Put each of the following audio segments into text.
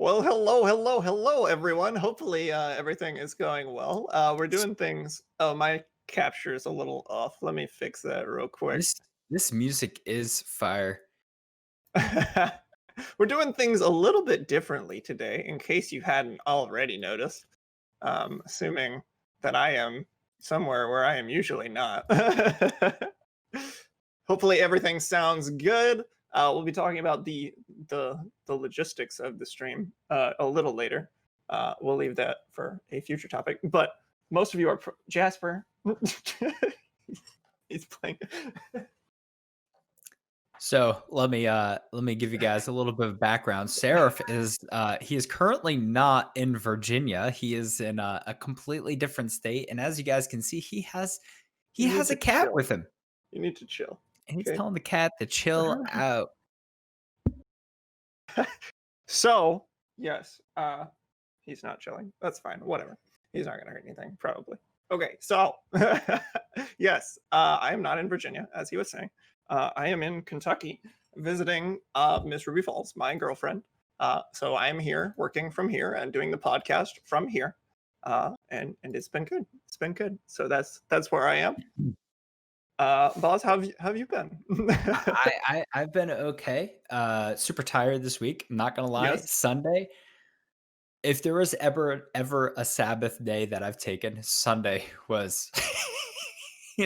Well, hello, everyone. Hopefully, everything is going well. We're doing things. Oh, my capture is a little off. Let me fix that real quick. This music is fire. We're doing things a little bit differently today, in case you hadn't already noticed. Assuming that I am somewhere where I am usually not. Hopefully, everything sounds good. We'll be talking about the logistics of the stream a little later. We'll leave that for a future topic. But most of you are Jasper. He's playing. So let me give you guys a little bit of background. Seraph is he is currently not in Virginia. He is in a completely different state, and as you guys can see, he You need has a to cat chill. with him, You need to chill. and he's Okay. telling the cat to chill out. So yes, he's not chilling. That's fine. Whatever. He's not gonna hurt anything, probably. Okay, so yes, I am not in Virginia, as he was saying. I am in Kentucky visiting Miss Ruby Falls, my girlfriend. So I am here, working from here, and doing the podcast from here. And it's been good. It's been good. So that's where I am. Boz, how have you been? I've been okay. Super tired this week. I'm not gonna lie. Yes. Sunday. If there was ever a Sabbath day that I've taken, Sunday was.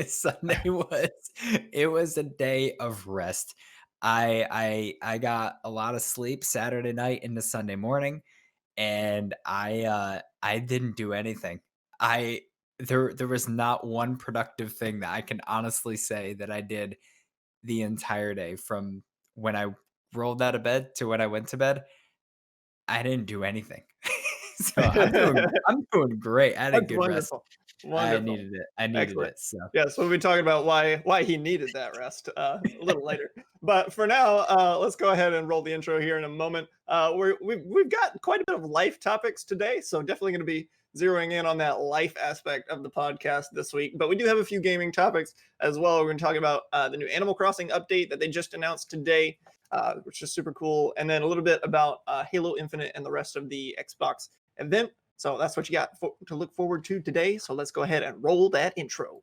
Sunday was it was a day of rest. I got a lot of sleep Saturday night into Sunday morning, and I didn't do anything. I there was not one productive thing that I can honestly say that I did the entire day from when I rolled out of bed to when I went to bed. I didn't do anything. So I'm doing great. I had a That's good rest. wonderful. I Wonderful. needed it. I needed Excellent. it. So Yes, we'll be talking about why he needed that rest a little later. But for now, let's go ahead and roll the intro here in a moment. We've got quite a bit of life topics today, so definitely going to be zeroing in on that life aspect of the podcast this week. But we do have a few gaming topics as well. We're going to talk about the new Animal Crossing update that they just announced today, which is super cool, and then a little bit about Halo Infinite and the rest of the Xbox event. So that's what you got to look forward to today. So let's go ahead and roll that intro.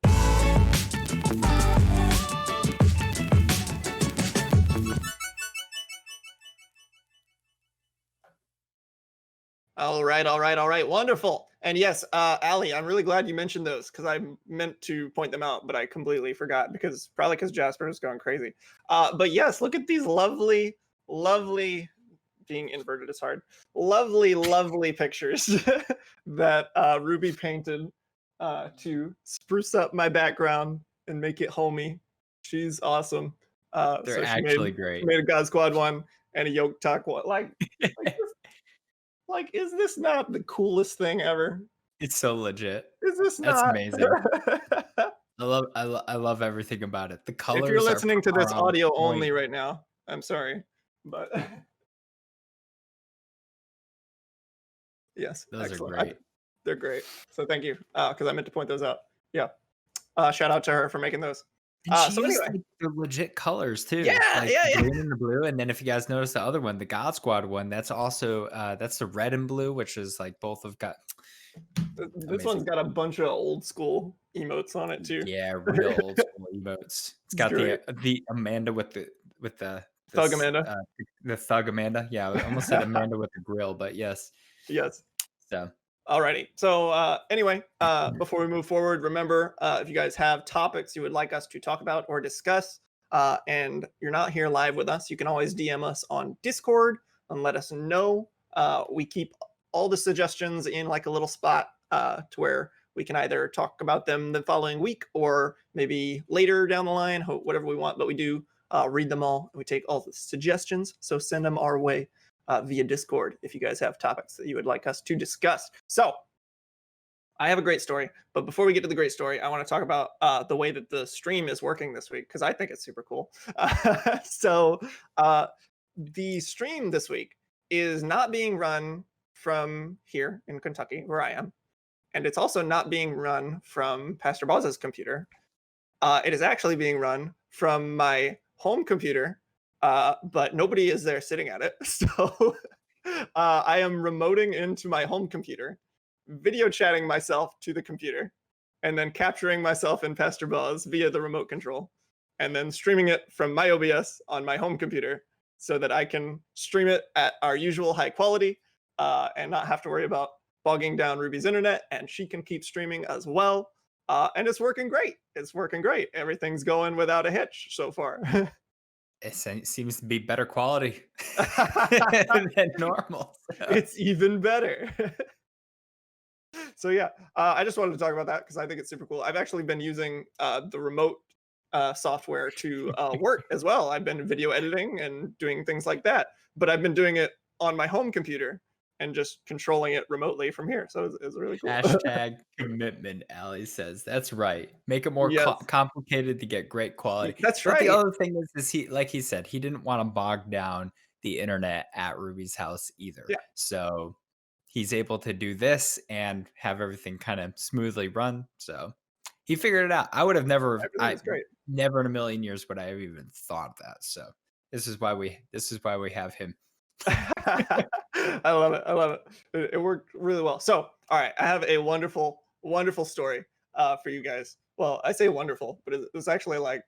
All right. Wonderful. And yes, Ali, I'm really glad you mentioned those because I meant to point them out, but I completely forgot because Jasper is going crazy. But yes, look at these lovely, being inverted is hard, lovely pictures that Ruby painted to spruce up my background and make it homey. She's awesome. they're So actually she great. made a God Squad one and a YokeTalk one. Like, is this not the coolest thing ever? It's so legit. Is this That's not? amazing. I love everything about it. The If you're colors listening to are this on audio point. only right now, I'm sorry, but yes, Those are excellent. great. They're great. So thank you, because I meant to point those out. Yeah. Shout out to her for making those. And she So used, anyway, like, the legit colors too, yeah, like yeah, the yeah. green and the blue, and then if you guys notice the other one, the God Squad one, that's also, that's the red and blue, which is, like, both have got This one's amazing. got a bunch of old school emotes on it too. Yeah, real old school emotes. It's It's got great. the Amanda with the Thug this, Amanda. the thug Amanda. Yeah, I almost said Amanda with the grill, but yes. Yes. So Alrighty. So anyway, before we move forward, remember if you guys have topics you would like us to talk about or discuss, and you're not here live with us, you can always DM us on Discord and let us know. We keep all the suggestions in like a little spot to where we can either talk about them the following week or maybe later down the line, whatever we want. But we do read them all. And we take all the suggestions, so send them our way via Discord if you guys have topics that you would like us to discuss. So I have a great story, but before we get to the great story, I want to talk about the way that the stream is working this week because I think it's super cool. So the stream this week is not being run from here in Kentucky, where I am, and it's also not being run from PastorBoz's computer. It is actually being run from my home computer, but nobody is there sitting at it. So I am remoting into my home computer, video chatting myself to the computer, and then capturing myself in PastorBoz via the remote control, and then streaming it from my OBS on my home computer so that I can stream it at our usual high quality and not have to worry about bogging down Ruby's internet, and she can keep streaming as well. And it's working great. It's working great. Everything's going without a hitch so far. Seems to be better quality than normal. So. It's even better. So yeah, I just wanted to talk about that because I think it's super cool. I've actually been using the remote software to work as well. I've been video editing and doing things like that, but I've been doing it on my home computer and just controlling it remotely from here. So it's really cool. Hashtag commitment, Ali says. That's right. Make it more Yes, complicated to get great quality. that's But the right. other thing is he, like he said, he didn't want to bog down the internet at Ruby's house either. Yeah, So he's able to do this and have everything kind of smoothly run. So he figured it out. I would have everything's great. never in a million years would I have even thought that. So this is why we have him. I love it. I love it. It worked really well. So, all right, I have a wonderful, wonderful story for you guys. Well, I say wonderful, but it was actually like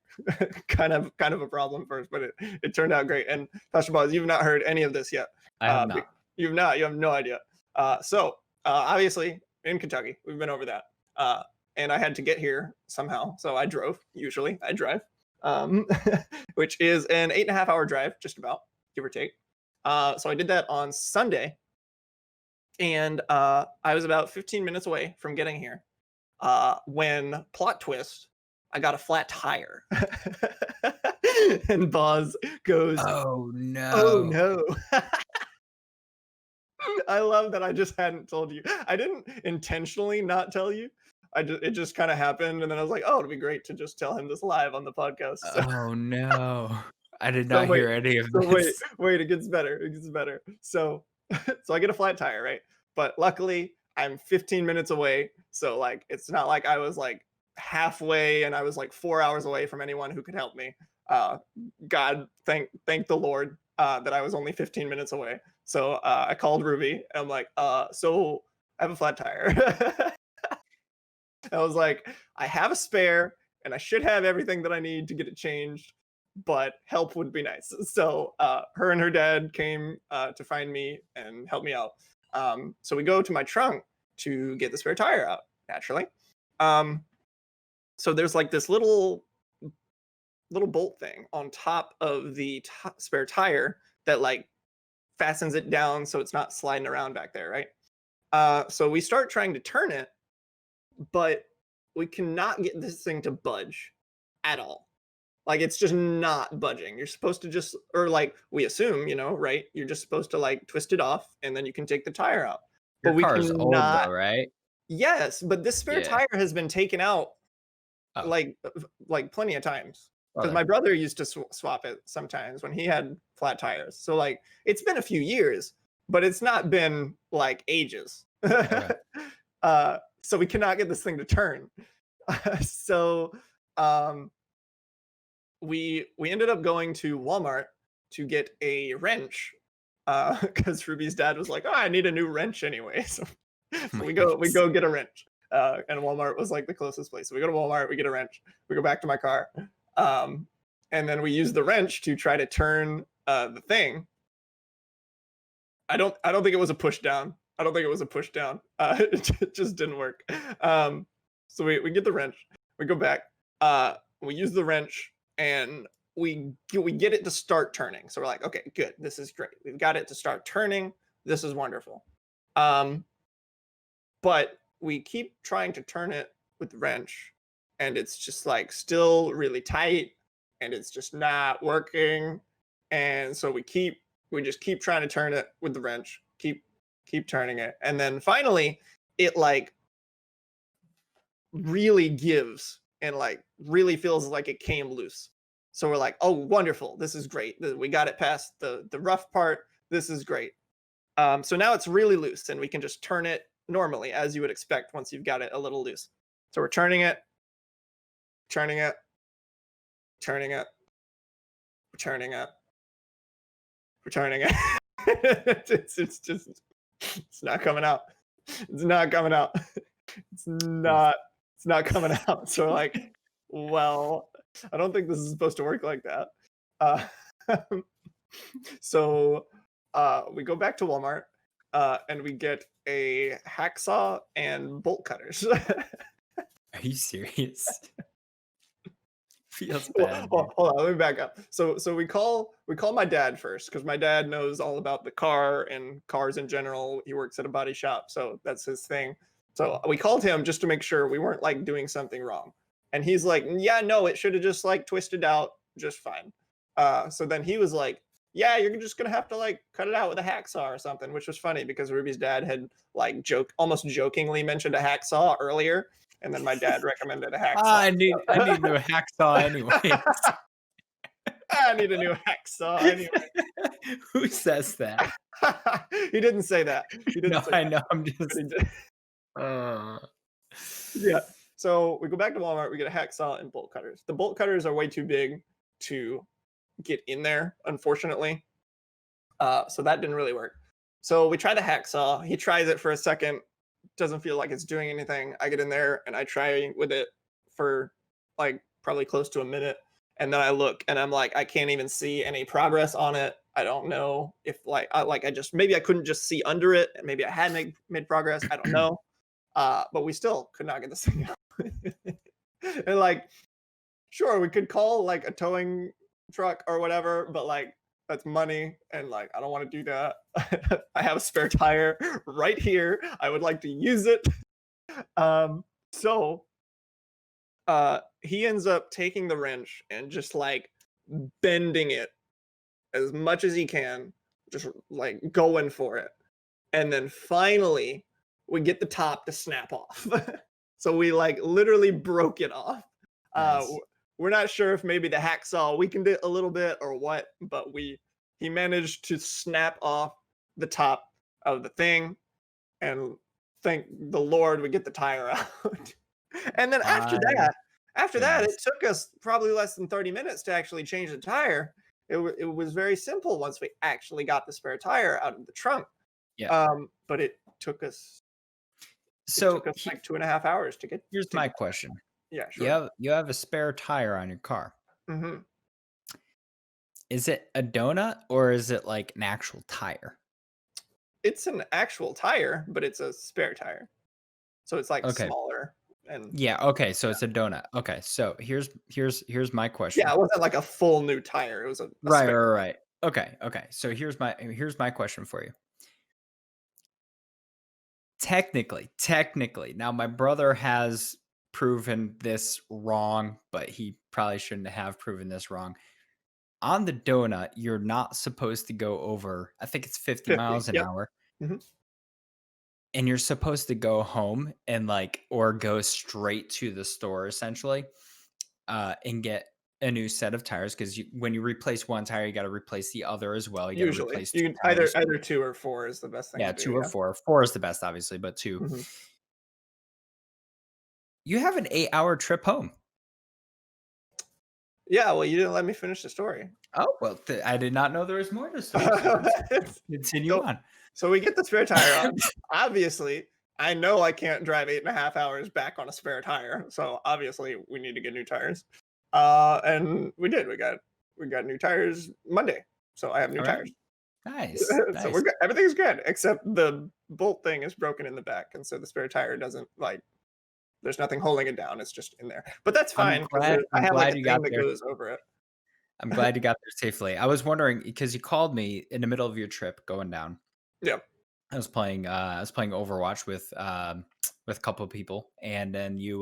kind of a problem first, but it turned out great. And PastorBoz, you've not heard any of this yet. I have Uh, not. you've not. You have no idea. Obviously in Kentucky, we've been over that, and I had to get here somehow. So I drove. Usually, I drive, um, which is an 8.5 hour drive, just about, give or take. So I did that on Sunday, and I was about 15 minutes away from getting here when, plot twist, I got a flat tire. And Boz goes, Oh "Oh no. no." I love that I just hadn't told you. I didn't intentionally not tell you. It just kind of happened, and then I was like, "Oh, it'd be great to just tell him this live on the podcast." So, Oh no. I did so not wait, hear any of so wait, this. wait. It gets better. It gets better. So, so I get a flat tire, right? But luckily, I'm 15 minutes away, so like it's not like I was like halfway, and I was like 4 hours away from anyone who could help me. Uh, God, thank the Lord that I was only 15 minutes away. So I called Ruby, and I'm like, so I have a flat tire. I was like, I have a spare, and I should have everything that I need to get it changed, but help would be nice. So her and her dad came to find me and help me out. So we go to my trunk to get the spare tire out, naturally. So there's like this little bolt thing on top of the spare tire that like fastens it down so it's not sliding around back there, right? So we start trying to turn it, but we cannot get this thing to budge at all. Like it's just not budging. You're supposed to just, or like we assume, right? You're just supposed to like twist it off and then you can take the tire out. Your But we car is old cannot. though, right? Yes, but this spare Yeah. tire has been taken out Oh, like plenty of times because brother. my brother used to swap it sometimes when he had flat tires. So like it's been a few years, but it's not been like ages. Okay. So we cannot get this thing to turn. So um, we ended up going to Walmart to get a wrench because Ruby's dad was like, "Oh, I need a new wrench anyway." So, Oh so my we goodness. go get a wrench, and Walmart was like the closest place. So we go to Walmart, we get a wrench, we go back to my car, um, and then we use the wrench to try to turn the thing. I don't think it was a push down. I don't think it was a push down. It just didn't work. So we get the wrench, we go back, we use the wrench, and we get it to start turning. So we're like, okay, good, this is great. We've got it to start turning. This is wonderful. But we keep trying to turn it with the wrench, and it's just like still really tight, and it's just not working. And so we just keep trying to turn it with the wrench, keep turning it, and then finally it like really gives and like really feels like it came loose. So we're like, oh, wonderful, this is great. We got it past the rough part. This is great. So now it's really loose, and we can just turn it normally as you would expect once you've got it a little loose. So we're turning it, turning it, turning it, turning it, turning it. it's just it's not coming out. It's not coming out. It's not it's not coming out. So like, well, I don't think this is supposed to work like that. Uh, so we go back to Walmart and we get a hacksaw and bolt cutters. Are you serious? Feels Well, bad, dude. hold on, let me back up. So we call my dad first because my dad knows all about the car and cars in general. He works at a body shop, so that's his thing. So we called him just to make sure we weren't like doing something wrong. And he's like, yeah, no, it should have just like twisted out just fine. So then he was like, yeah, you're just gonna have to like cut it out with a hacksaw or something, which was funny because Ruby's dad had like almost jokingly mentioned a hacksaw earlier, and then my dad recommended a Ah, hacksaw. I need a new hacksaw anyway. I need a new hacksaw anyway. Who says that? He didn't say that. He didn't No, say I that, know. I'm but just he did. uh, Yeah. So we go back to Walmart. We get a hacksaw and bolt cutters. The bolt cutters are way too big to get in there, unfortunately. So that didn't really work. So we try the hacksaw. He tries it for a second. Doesn't feel like it's doing anything. I get in there and I try with it for like probably close to a minute. And then I look and I'm like, I can't even see any progress on it. I don't know if I just maybe I couldn't just see under it and maybe I had made progress. I don't know. But we still could not get this thing out. And like, sure, we could call like a towing truck or whatever, but like that's money and like I don't want to do that. I have a spare tire right here. I would like to use it. So he ends up taking the wrench and just like bending it as much as he can, just like going for it. And then finally we get the top to snap off. So we like literally broke it off. nice. We're not sure if maybe the hacksaw weakened it a little bit or what, but he managed to snap off the top of the thing, and thank the Lord we get the tire out. And then My after that, it goodness. took us probably less than 30 minutes to actually change the tire. It was very simple once we actually got the spare tire out of the trunk. Yeah. But it So took us like 2.5 hours to get here's to my get question. yeah, You sure. have a spare tire on your car. Hmm. Is it a donut or is it like an actual tire? It's an actual tire, but it's a spare tire. So it's like Okay. smaller and Yeah, okay, so it's a donut. Okay, so here's my yeah, question. it wasn't like a full new tire. It was a Right, spare. right, right. Okay. So here's my question for you. Technically, now my brother has proven this wrong, but he probably shouldn't have proven this wrong. On the donut, you're not supposed to go over, I think it's 50 50. miles an Yep. hour, Hmm. and you're supposed to go home and like or go straight to the store essentially, and get a new set of tires because when you replace one tire, you got to replace the other as well. You got to Usually, replace you two can tires. either 2 or 4 is the best thing Yeah, to do. two or Yeah. four. Four is the best, obviously, but two. Hmm. You have an 8-hour trip home. Yeah. Well, you didn't let me finish the story. Oh well, I did not know there was more to the story. So continue so on. so we get the spare tire on. Obviously, I know I can't drive 8.5 hours back on a spare tire. So obviously, we need to get new tires. And we did. We got new tires Monday. So I have new All right, tires. nice, So nice. we're good. Everything's good except the bolt thing is broken in the back, and so the spare tire doesn't like. There's nothing holding it down. It's just in there, but that's I'm fine because glad. I I'm have like glad a you thing got that there. goes over it. I'm glad you got there safely. I was wondering because you called me in the middle of your trip going down. Yeah. I was playing Overwatch with a couple of people, and then you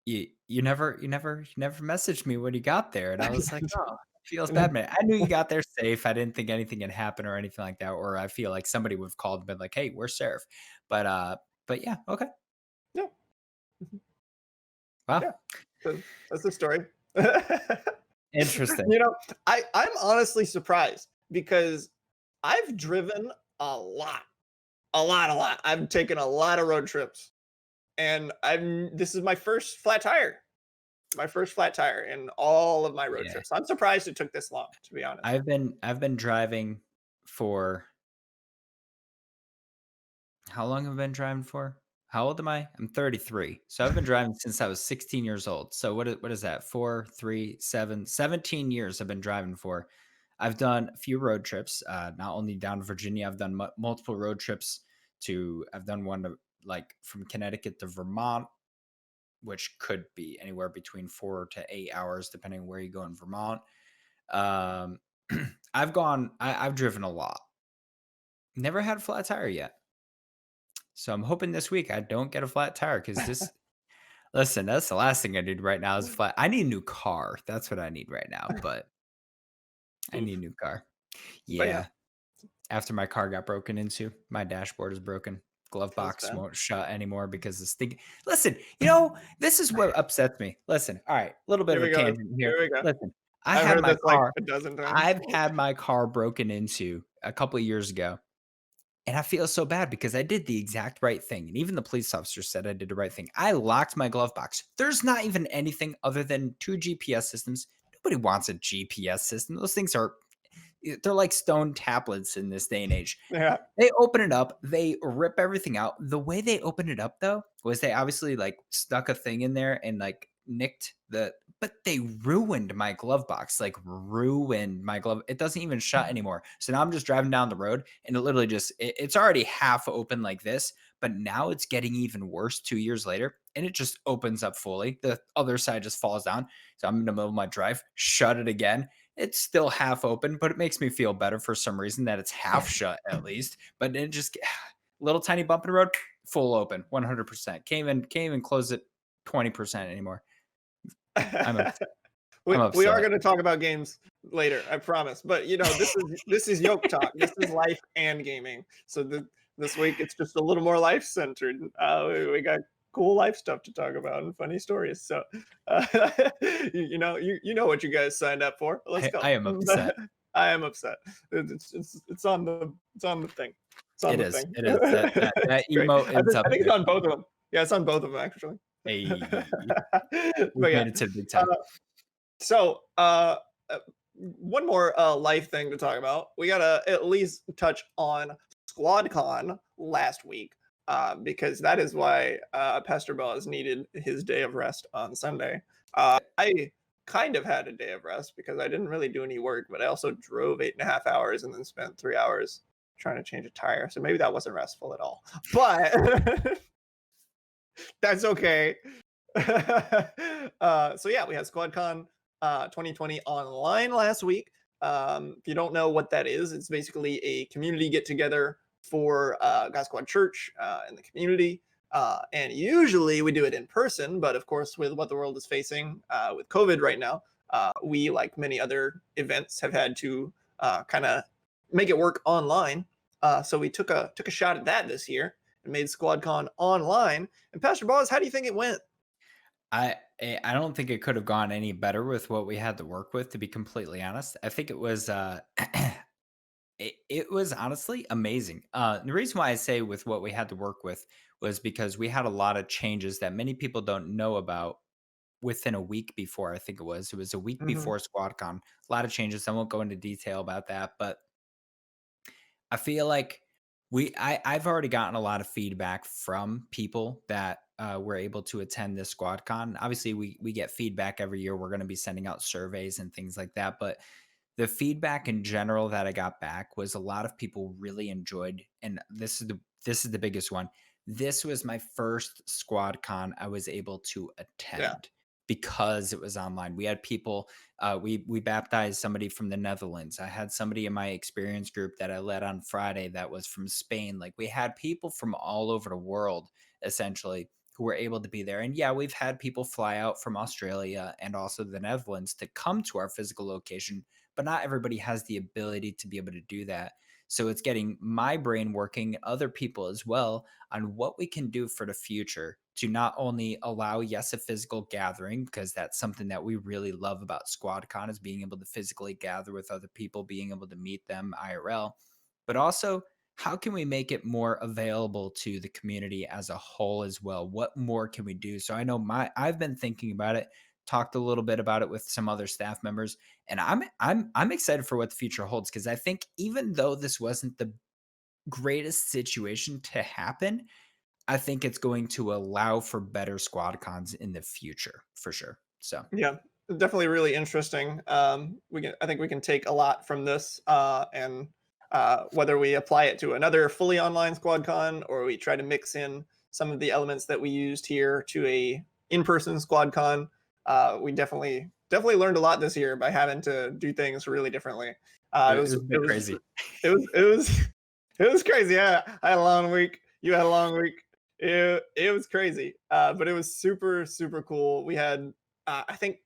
never messaged me when you got there, and I was like, oh, feels bad, man. I knew you got there safe. I didn't think anything had happened or anything like that, or I feel like somebody would have called and been like, hey, where's Seraph? But yeah, okay, Yeah. Mhm. wow, Yeah. So that's the story. interesting. You know, I'm honestly surprised because I've driven a lot, a lot, a lot. I've taken a lot of road trips, and this is my first flat tire in all of my road Yeah, trips. I'm surprised it took this long, to be honest. I've been driving for how long have I been driving for? How old am I? I'm 33. So I've been driving since I was 16 years old. So what is that? 4, 3, 7, 17 years I've been driving for. I've done a few road trips, not only down to Virginia, I've done multiple road trips I've done one to like from Connecticut to Vermont, which could be anywhere between 4 to 8 hours, depending on where you go in Vermont. Um, I've driven a lot. Never had a flat tire yet. So I'm hoping this week I don't get a flat tire because listen, that's the last thing I need right now is a flat. I need a new car. That's what I need right now. But I need a Oof. new car. But yeah, Yeah. After my car got broken into, my dashboard is broken. Glove feels box bad. won't shut anymore because this thing. Listen, this is what upsets me. Listen, all right, a little bit Here of a we go. tangent here. Here we go. Listen, I've heard this like a dozen times. I've had my car broken into a couple of years ago. And I feel so bad because I did the exact right thing. And even the police officer said I did the right thing. I locked my glove box. There's not even anything other than 2 GPS systems. Nobody wants a GPS system. Those things they're like stone tablets in this day and age. Yeah. They open it up, they rip everything out. The way they opened it up though was they obviously like stuck a thing in there and like nicked but they ruined my glove box, like ruined my glove. It doesn't even shut anymore. So now I'm just driving down the road and it literally it's already half open like this, but now it's getting even worse 2 years later and it just opens up fully. The other side just falls down. So I'm in the middle of my drive, shut it again. It's still half open, but it makes me feel better for some reason that it's half shut at least. But it just little tiny bump in the road, full open, 100%. Can't even close it 20% anymore. I'm upset. we I'm we are upset. going to talk about games later, I promise. But this is Yoke Talk. This is life and gaming. So this week it's just a little more life centered. We got cool life stuff to talk about and funny stories. So uh, you know what you guys signed up for. Let's go. I am upset. I am upset. It's on the thing. It's on It the is. thing. It is. That It's great. emote is up I think it's there. on both of them. Yeah, it's on both of them actually. Hey, But we've yeah. made it to the big Uh, time. so, one more life thing to talk about. We gotta at least touch on SquadCon last week, because that is why PastorBoz needed his day of rest on Sunday. I kind of had a day of rest because I didn't really do any work, but I also drove 8.5 hours and then spent 3 hours trying to change a tire. So maybe that wasn't restful at all. But that's okay. So yeah, we had SquadCon 2020 online last week. If you don't know what that is, it's basically a community get together for GodSquadChurch in the community. And usually we do it in person, but of course, with what the world is facing with COVID right now, we, like many other events, have had to kind of make it work online. So we took a shot at that this year and made SquadCon online. And PastorBoz, how do you think it went? I don't think it could have gone any better with what we had to work with, to be completely honest. I think it was it was honestly amazing. The reason why I say with what we had to work with was because we had a lot of changes that many people don't know about within a week before. I think it was a week Hmm. before SquadCon. A lot of changes. I won't go into detail about that, but I feel like I've already gotten a lot of feedback from people that were able to attend this SquadCon. Obviously, we get feedback every year. We're going to be sending out surveys and things like that. But the feedback in general that I got back was a lot of people really enjoyed, and this is the biggest one. This was my first SquadCon I was able to Yeah. attend because it was online. We had people we baptized somebody from the Netherlands. I had somebody in my experience group that I led on Friday that was from Spain. Like we had people from all over the world essentially who were able to be there. And yeah, we've had people fly out from Australia and also the Netherlands to come to our physical location, but not everybody has the ability to be able to do that. So it's getting my brain working, other people as well, on what we can do for the future to not only allow, yes, a physical gathering, because that's something that we really love about SquadCon is being able to physically gather with other people, being able to meet them IRL, but also how can we make it more available to the community as a whole as well? What more can we do? So I know I've been thinking about it talked a little bit about it with some other staff members, and I'm excited for what the future holds because I think even though this wasn't the greatest situation to happen, I think it's going to allow for better squad cons in the future for sure. So Yeah, definitely really interesting. I think we can take a lot from this, and whether we apply it to another fully online squad con or we try to mix in some of the elements that we used here to a in-person squad con, we definitely learned a lot this year by having to do things really differently. Uh, it it was was a it bit was crazy. it was it was crazy. Yeah, I had a long week. You had a long week. It was crazy, but it was super super cool. We had I think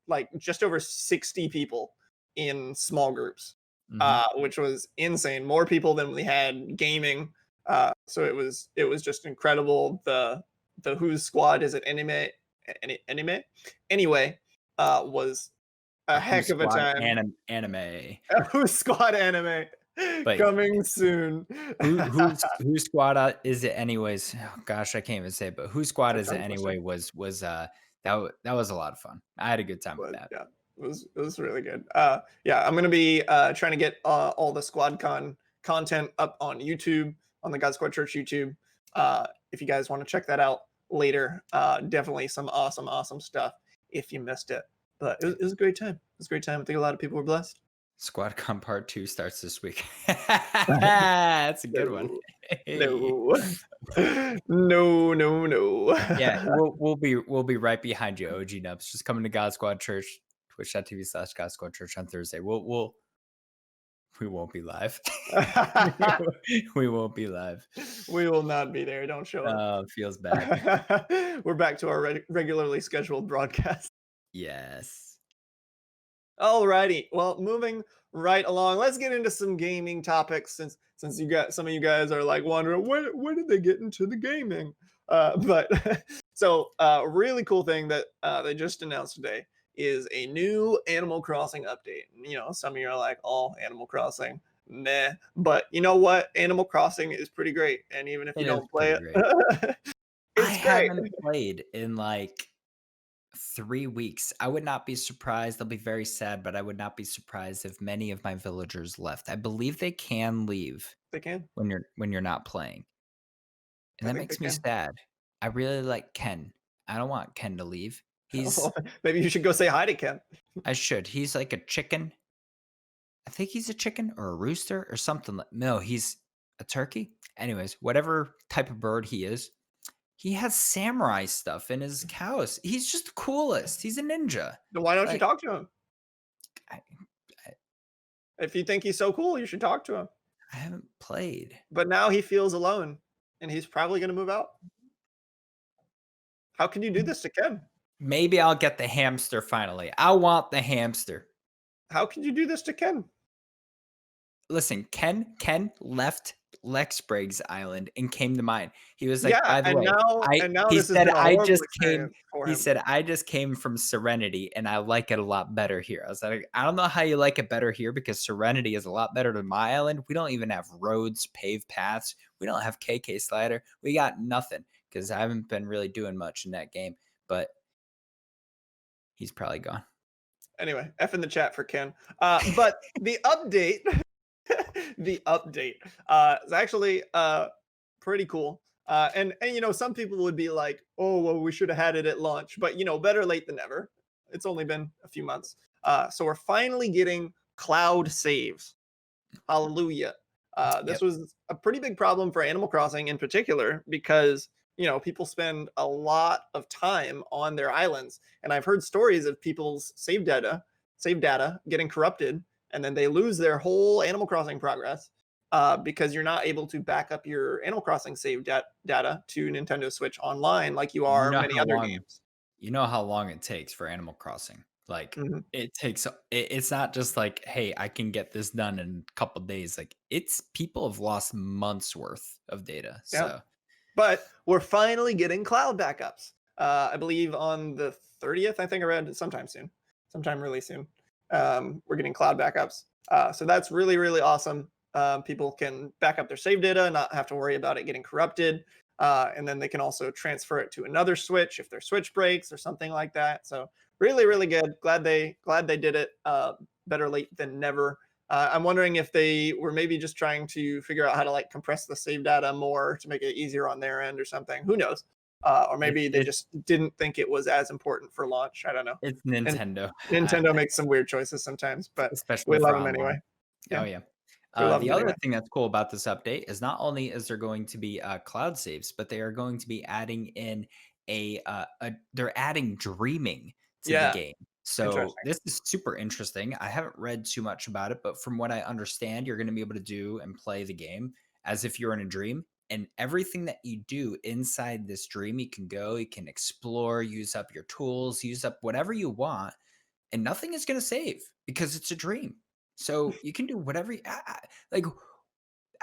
like just over 60 people in small groups, Mhm. which was insane. More people than we had gaming. So it was just incredible. The whose squad is it anime anyway was a Who heck of a squad time. anime? Whose squad anime But coming soon. who squad is it anyways? Oh, gosh, I can't even say it, but who squad A is it tongue twister. anyway that was a lot of fun. I had a good time with But that. yeah, it was really good. Yeah, I'm gonna be trying to get all the SquadCon content up on YouTube on the God Squad Church YouTube. If you guys want to check that out later, definitely some awesome stuff. If you missed it, but it was a great time. It was a great time. I think a lot of people were blessed. SquadCon Part 2 starts this week. That's a good one. No, Hey. no, no. Yeah, we'll be right behind you, OG Nubs. Just coming to God Squad Church, twitch.tv/God Squad Church on Thursday. We won't be live. We won't be live. We will not be there. Don't show up. Feels bad. We're back to our regularly scheduled broadcast. Yes. Alrighty. Well, moving right along, let's get into some gaming topics since you got some of you guys are like wondering when did they get into the gaming? But so really cool thing that they just announced today is a new Animal Crossing update. You know, some of you are like, "Oh, Animal Crossing, meh." But you know what? Animal Crossing is pretty great, and even if you It is don't play pretty great. it, I it's great. haven't played in like 3 weeks. I would not be surprised. I'll be very sad, but I would not be surprised if many of my villagers left. I believe they can leave They can. when you're not playing. And I that think they makes me can. sad. I really like Ken. I don't want Ken to leave. He's Maybe you should go say hi to Ken. I should. He's like a chicken. I think he's a chicken or a rooster or something like no, he's a turkey. Anyways, whatever type of bird he is, he has samurai stuff in his cows. He's just the coolest. He's a ninja. Then why don't you Like talk to him? I, I, If you think he's so cool, you should talk to him. I haven't played. But now he feels alone, and he's probably going to move out. How can you do this to Ken? Maybe I'll get the hamster finally. I want the hamster. How can you do this to Ken? Listen, Ken left Lex Briggs Island and came to mine. He was like, Yeah, by the and way, now I and now he this has said been a I horrible just came experience for he him. said I just came from Serenity and I like it a lot better here. I was like, I don't know how you like it better here because Serenity is a lot better than my island. We don't even have roads, paved paths. We don't have KK slider. We got nothing because I haven't been really doing much in that game. But he's probably gone. Anyway, F in the chat for Ken. But the update, the update is actually pretty cool. And you know, some people would be like, "Oh, well, we should have had it at launch," but you know, better late than never. It's only been a few months, so we're finally getting cloud saves. Hallelujah. This Yep. was a pretty big problem for Animal Crossing in particular because you know people spend a lot of time on their islands, and I've heard stories of people's save data getting corrupted, and then they lose their whole Animal Crossing progress because you're not able to back up your Animal Crossing data to Nintendo Switch Online like you You are know many how other long games. you know how long it takes for Animal Crossing. Like Mhm. it's not just like, hey, I can get this done in a couple days. Like it's people have lost months worth of data. Yeah. So But we're finally getting cloud backups. I believe on the 30th, I think I read sometime soon, sometime really soon. We're getting cloud backups. So that's really, really awesome. People can back up their save data and not have to worry about it getting corrupted. And then they can also transfer it to another Switch if their Switch breaks or something like that. So Really, really good. Glad they did it. Better late than never. I'm wondering if they were maybe just trying to figure out how to like compress the save data more to make it easier on their end or something. Who knows? Or It's maybe they it's just didn't think it was as important for launch. I don't know. it's And Nintendo, Nintendo makes some weird choices sometimes, but we especially love for them online. anyway. Oh Yeah, yeah. we love The them other anyway. thing that's cool about this update is not only is there going to be cloud saves, but they are going to be adding in they're adding dreaming to the Yeah, game. So interesting. this is super interesting. I haven't read too much about it, but from what I understand, you're going to be able to do and play the game as if you're in a dream. And everything that you do inside this dream, you can go, you can explore, use up your tools, use up whatever you want, and nothing is going to save because it's a dream. So you can do whatever like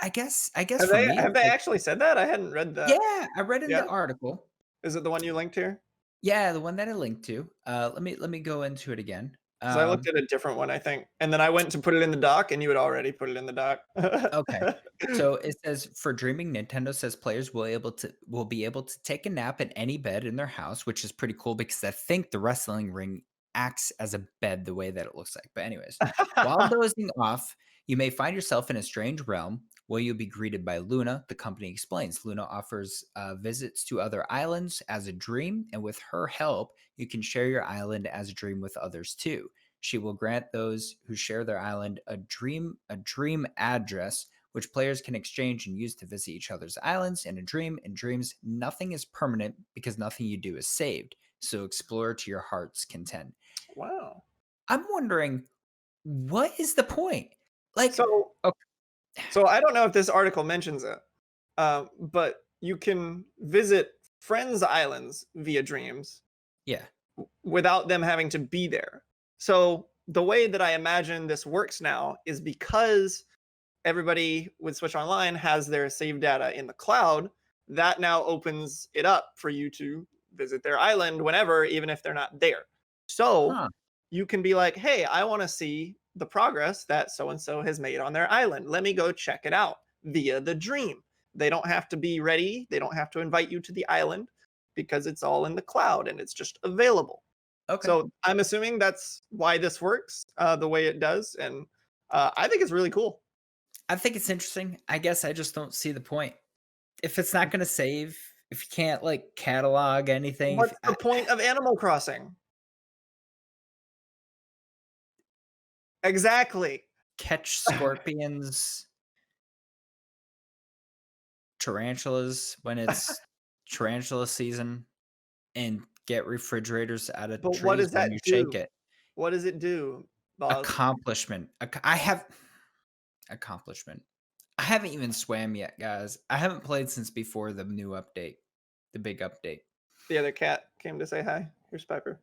I guess Have for they me have it's they like, actually said that? I hadn't read that. yeah, I read in Yeah, the article. is it the one you linked here? Yeah, the one that I linked to. Let me go into it again. Because I looked at a different one, I think, and then I went to put it in the doc, and you had already put it in the doc. Okay. So it says for dreaming, Nintendo says players will be able to take a nap in any bed in their house, which is pretty cool because I think the wrestling ring acts as a bed the way that it looks like. But anyways, while dozing off, you may find yourself in a strange realm where you'll be greeted by Luna. The company explains Luna offers visits to other islands as a dream, and with her help, you can share your island as a dream with others too. She will grant those who share their island a dream address, which players can exchange and use to visit each other's islands in a dream. In dreams, nothing is permanent because nothing you do is saved. So explore to your heart's content. Wow. I'm wondering, what is the point? Like, So okay, so I don't know if this article mentions it, but you can visit friends' islands via dreams yeah, without them having to be there. So the way that I imagine this works now is because everybody with Switch Online has their save data in the cloud, that now opens it up for you to visit their island whenever, even if they're not there. So huh? you can be like, hey, I want to see the progress that so and so has made on their island. Let me go check it out via the dream. They don't have to be ready, they don't have to invite you to the island because it's all in the cloud and it's just available. Okay, So I'm assuming that's why this works the way it does. And I think it's really cool. I think it's interesting. I guess I just don't see the point. If it's not going to save, if you can't like catalog anything, if What's the point of Animal Crossing? Exactly. catch scorpions, tarantulas when it's tarantula season, and get refrigerators out of But what trees does when you that shake do? it. What does it do, boss? Accomplishment. I have accomplishment. I haven't even swam yet, guys. I haven't played since before the new update, the big update. The other cat came to say hi. Here's Piper.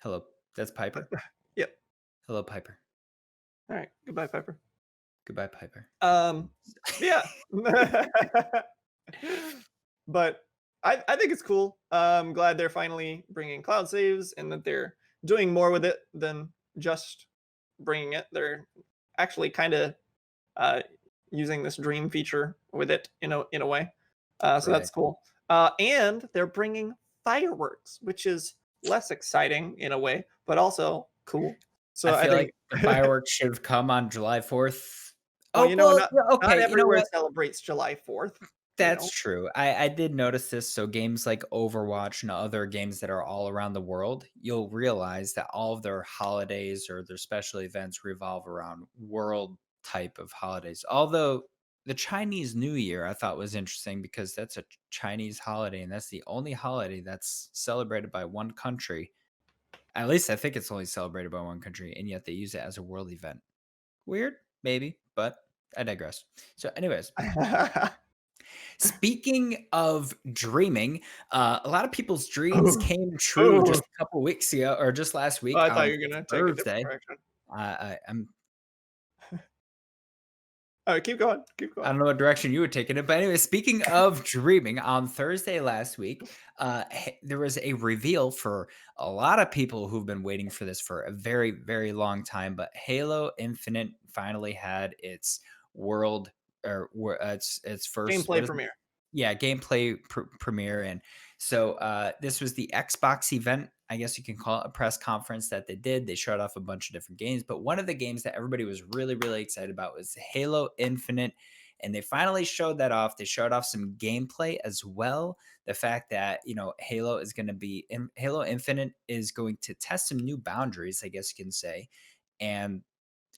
Hello, that's Piper. Yep. Hello, Piper. All right. Goodbye, Piper. Goodbye, Piper. Yeah. But I think it's cool. I'm glad they're finally bringing cloud saves and that they're doing more with it than just bringing it. They're actually kind of uh, using this dream feature with it in a way. So Right. that's cool. And they're bringing fireworks, which is less exciting in a way, but also cool. I So I feel think, like the fireworks should have come on July 4th. well, Oh, well, yeah, not okay. You know everywhere what? celebrates July 4th. You That's know, true. I did notice this. So games like Overwatch and other games that are all around the world, you'll realize that all of their holidays or their special events revolve around world type of holidays. Although the Chinese New Year I thought was interesting because that's a Chinese holiday and that's the only holiday that's celebrated by one country. At least I think it's only celebrated by one country, and yet they use it as a world event. Weird, maybe, but I digress. So, anyways, speaking of dreaming, a lot of people's dreams oh, came true oh, just a couple weeks ago, or just last week I thought on you were gonna take a different Thursday. direction. I'm All right, keep going, keep I going. don't know what direction you would take it, but anyway, speaking of dreaming, on Thursday last week, there was a reveal for a lot of people who've been waiting for this for a very, very long time. But Halo Infinite finally had its world or its first, Gameplay what is premiere. yeah, gameplay premiere. And so this was the Xbox event I guess you can call it a press conference that they did. They showed off a bunch of different games, but one of the games that everybody was really, really excited about was Halo Infinite. And they finally showed that off. They showed off some gameplay as well. The fact that, Halo is going to be Halo Infinite is going to test some new boundaries, I guess you can say. And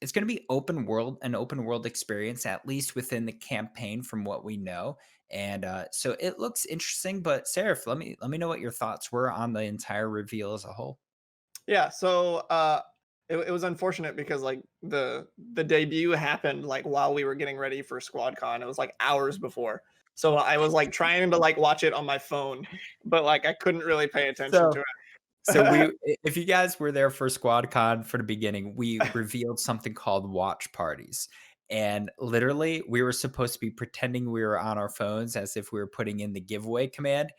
it's going to be an open world experience, at least within the campaign, from what we know. And so it looks interesting. But Seraph, let me know what your thoughts were on the entire reveal as a whole. Yeah, so it was unfortunate because like the debut happened like while we were getting ready for SquadCon. It was like hours before. So I was like trying to like watch it on my phone, but like I couldn't really pay attention So to So it. if you guys were there for SquadCon for the beginning, we revealed something called watch parties. And literally, we were supposed to be pretending we were on our phones as if we were putting in the giveaway command.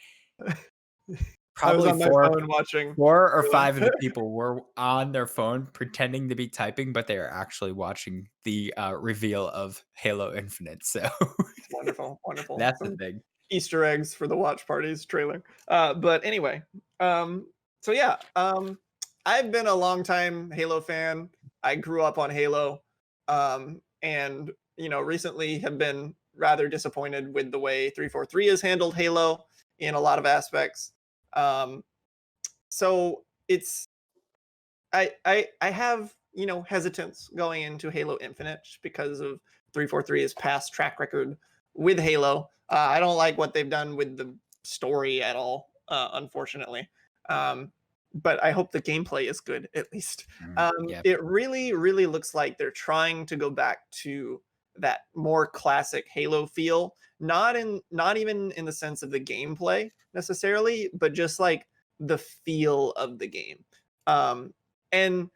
I was Probably on my four phone watching. 4 or 5 of the people were on their phone pretending to be typing, but they are actually watching the, reveal of Halo Infinite. So Wonderful, wonderful. that's the Some thing. Easter eggs for the watch parties trailer. But anyway, so yeah, I've been a long time Halo fan. I grew up on Halo, and recently have been rather disappointed with the way 343 has handled Halo in a lot of aspects. Um, so it's I have hesitance going into Halo Infinite just because of 343's past track record with Halo. I don't like what they've done with the story at all, unfortunately. But I hope the gameplay is good at least. Yeah. It really, really looks like they're trying to go back to that more classic Halo feel. Not even in the sense of the gameplay necessarily, but just like the feel of the game. And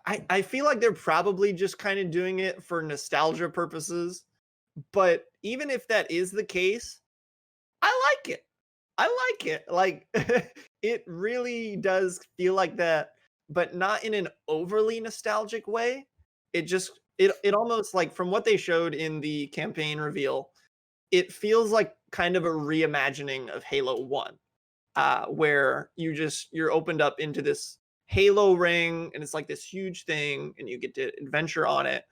I feel like they're probably just kind of doing it for nostalgia purposes. But even if that is the case, I like it. I like it. Like it really does feel like that, but not in an overly nostalgic way. It almost like from what they showed in the campaign reveal, it feels like kind of a reimagining of Halo 1, where you're opened up into this Halo ring, and it's like this huge thing, and you get to adventure on it.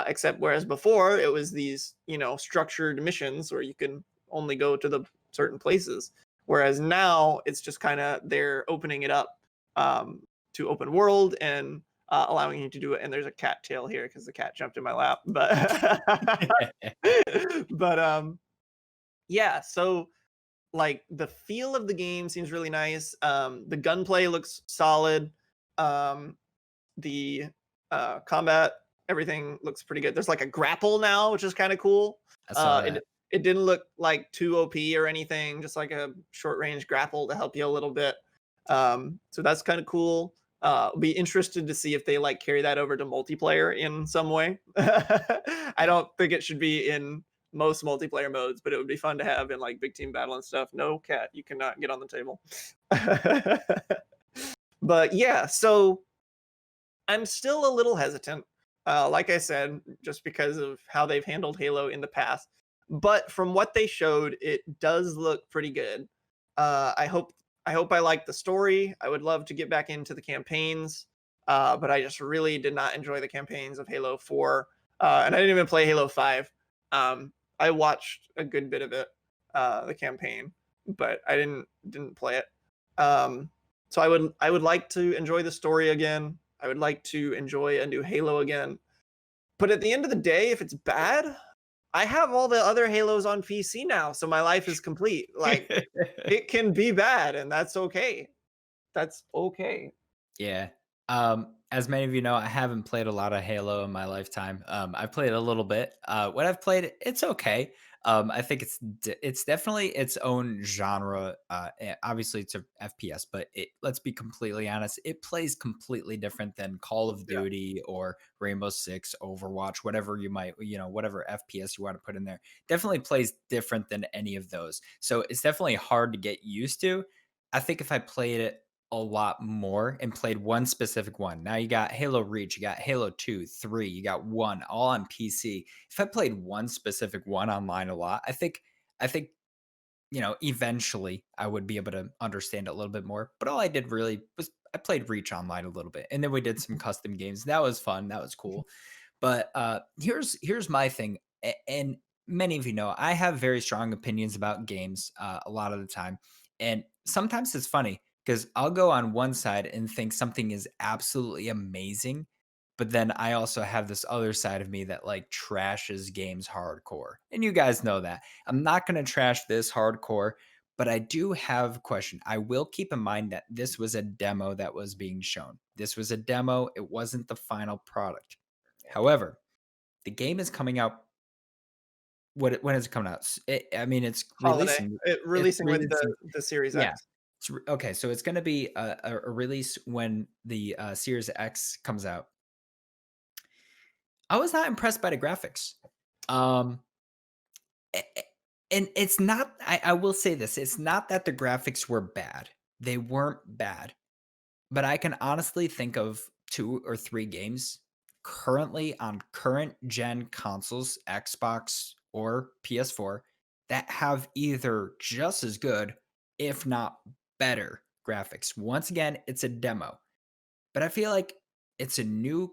Except whereas before it was these structured missions where you can only go to the certain places, whereas now it's just kind of they're opening it up to open world and allowing you to do it. And there's a cat tail here because the cat jumped in my lap, but but yeah. So like the feel of the game seems really nice. The gunplay looks solid. Um, the combat, everything looks pretty good. There's like a grapple now, which is kind of cool. I saw It that. it didn't look like too OP or anything, just like a short range grapple to help you a little bit. So that's kind of cool. Be interested to see if they like carry that over to multiplayer in some way. I Yeah. don't think it should be in most multiplayer modes, but it would be fun to have in like big team battle and stuff. No cat, you cannot get on the table. But yeah, so I'm still a little hesitant. Like I said, just because of how they've handled Halo in the past. But from what they showed, it does look pretty good. I hope I like the story. I would love to get back into the campaigns, but I just really did not enjoy the campaigns of Halo 4, and I didn't even play Halo 5. I watched a good bit of it, the campaign, but I didn't play it. So I would like to enjoy the story again. I would like to enjoy a new Halo again. But at the end of the day, if it's bad, I have all the other Halos on PC now, so my life is complete. Like it can be bad, and that's okay. That's okay. Yeah. As many of you know, I haven't played a lot of Halo in my lifetime. I've played a little bit. What I've played, it's okay. I think it's definitely its own genre. Obviously, it's a FPS, but let's be completely honest, it plays completely different than Call of Yeah. Duty or Rainbow Six, Overwatch, whatever you might, whatever FPS you want to put in there. Definitely plays different than any of those. So it's definitely hard to get used to. I think if I played it a lot more and played one specific one. Now you got Halo Reach, you got Halo 2, 3, you got 1 all on PC. If I played one specific one online a lot, I think eventually I would be able to understand it a little bit more. But all I did really was I played Reach Online a little bit, and then we did some custom games. That was fun. That was cool. But here's my thing, and many of you know I have very strong opinions about games a lot of the time, and sometimes it's funny because I'll go on one side and think something is absolutely amazing, but then I also have this other side of me that like trashes games hardcore, and you guys know that. I'm not going to trash this hardcore, but I do have a question. I will keep in mind that this was a demo that was being shown. This was a demo. It wasn't the final product. However, the game is coming out. When is it coming out? I mean, it's Holiday. releasing. It It's releasing with releasing. the Series Yeah. X. Okay. So it's going to be a release when the Series X comes out. I was not impressed by the graphics. Um, a- a- and it's not. I will say this: it's not that the graphics were bad. They weren't bad. But I can honestly think of 2 or 3 games currently on current gen consoles, Xbox or PS4, that have either just as good, if not better graphics. Once again, it's a demo, but I feel like it's a new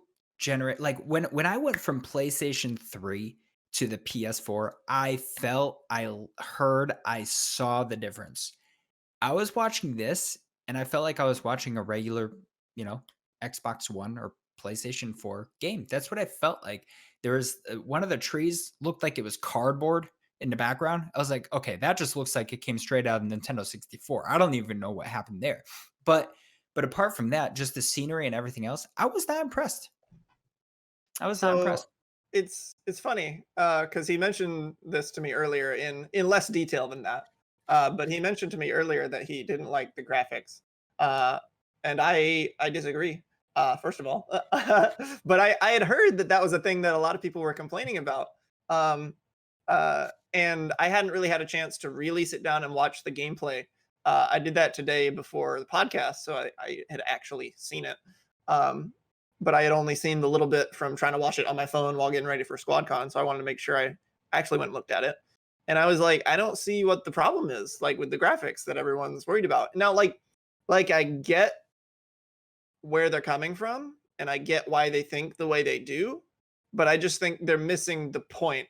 like when I went from PlayStation 3 to the PS4, I felt, heard, I saw the difference. I was watching this and I felt like I was watching a regular, you know, Xbox One or PlayStation 4 game. That's what I felt like. There was one of the trees looked like it was cardboard in the background. I was like, okay, that just looks like it came straight out of Nintendo 64. I don't even know what happened there. But apart from that, just the scenery and everything else, I was not impressed. I was not So impressed. it's funny because he mentioned this to me earlier in less detail than that. But he mentioned to me earlier that he didn't like the graphics, uh, and I disagree. First of all, but I had heard that that was a thing that a lot of people were complaining about. Um, and I hadn't really had a chance to really sit down and watch the gameplay. I did that today before the podcast, so I had actually seen it. Um, but I had only seen the little bit from trying to watch it on my phone while getting ready for SquadCon. So I wanted to make sure I actually went and looked at it. And I was like, I don't see what the problem is, like with the graphics that everyone's worried about. Now, like I get where they're coming from and I get why they think the way they do, but I just think they're missing the point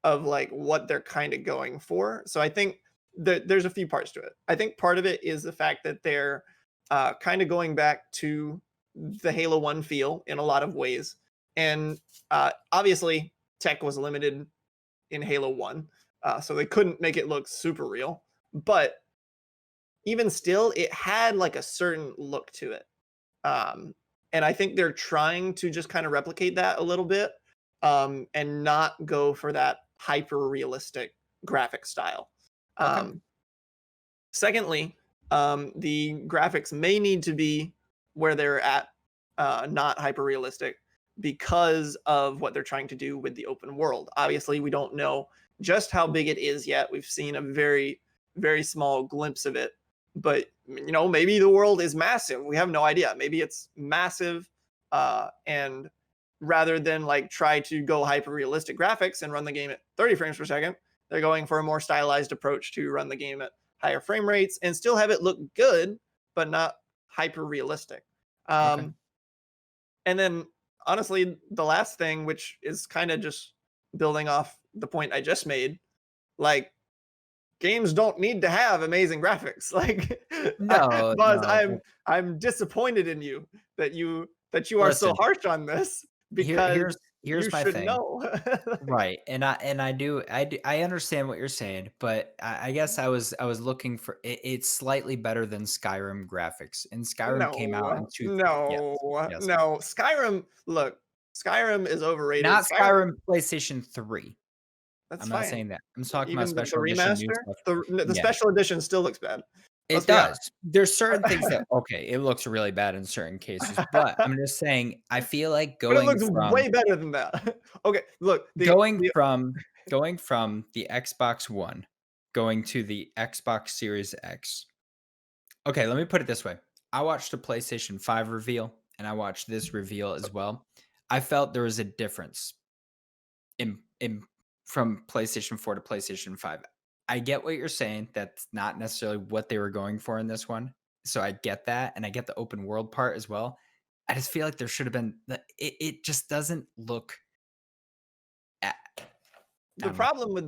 of like what they're kind of going for. So I think that there's a few parts to it. I think part of it is the fact that they're kind of going back to the Halo 1 feel in a lot of ways. And obviously, tech was limited in Halo 1, so they couldn't make it look super real. But even still, it had like a certain look to it. Um, and I think they're trying to just kind of replicate that a little bit and not go for that hyper realistic graphic style. Okay. Um, Secondly, the graphics may need to be where they're at, not hyper realistic, because of what they're trying to do with the open world. Obviously, we don't know just how big it is yet. We've seen a very, very small glimpse of it, but maybe the world is massive. We have no idea. Maybe it's massive, and rather than like try to go hyper realistic graphics and run the game at 30 frames per second, they're going for a more stylized approach to run the game at higher frame rates and still have it look good, but not hyper realistic. Okay. And then, honestly, the last thing, which is kind of just building off the point I just made, like games don't need to have amazing graphics. Like, No, Buzz, no. I'm disappointed in you that you are so Listen, harsh on this because you here's my should thing. know. Right, and I understand what you're saying, but I guess I was looking for it's slightly better than Skyrim graphics, and Skyrim came out in No, 2. Yes, no, yes. no. Skyrim, look, Skyrim is overrated. Not Skyrim, Skyrim PlayStation 3. that's I'm not fine. saying that. I'm talking about Even the special edition new remaster, stuff. the Yeah, special edition still looks bad. Let's it be does. honest. There's certain things that okay, it looks really bad in certain cases, but I'm just saying I feel like But it looks way better than that. Okay, look, going the from going from the Xbox One, going to the Xbox Series X. Okay, let me put it this way. I watched the PlayStation 5 reveal and I watched this reveal as well. I felt there was a difference in from PlayStation 4 to PlayStation 5. I get what you're saying. That's not necessarily what they were going for in this one. So I get that, and I get the open world part as well. I just feel like there should have been it just doesn't look I The don't know. problem with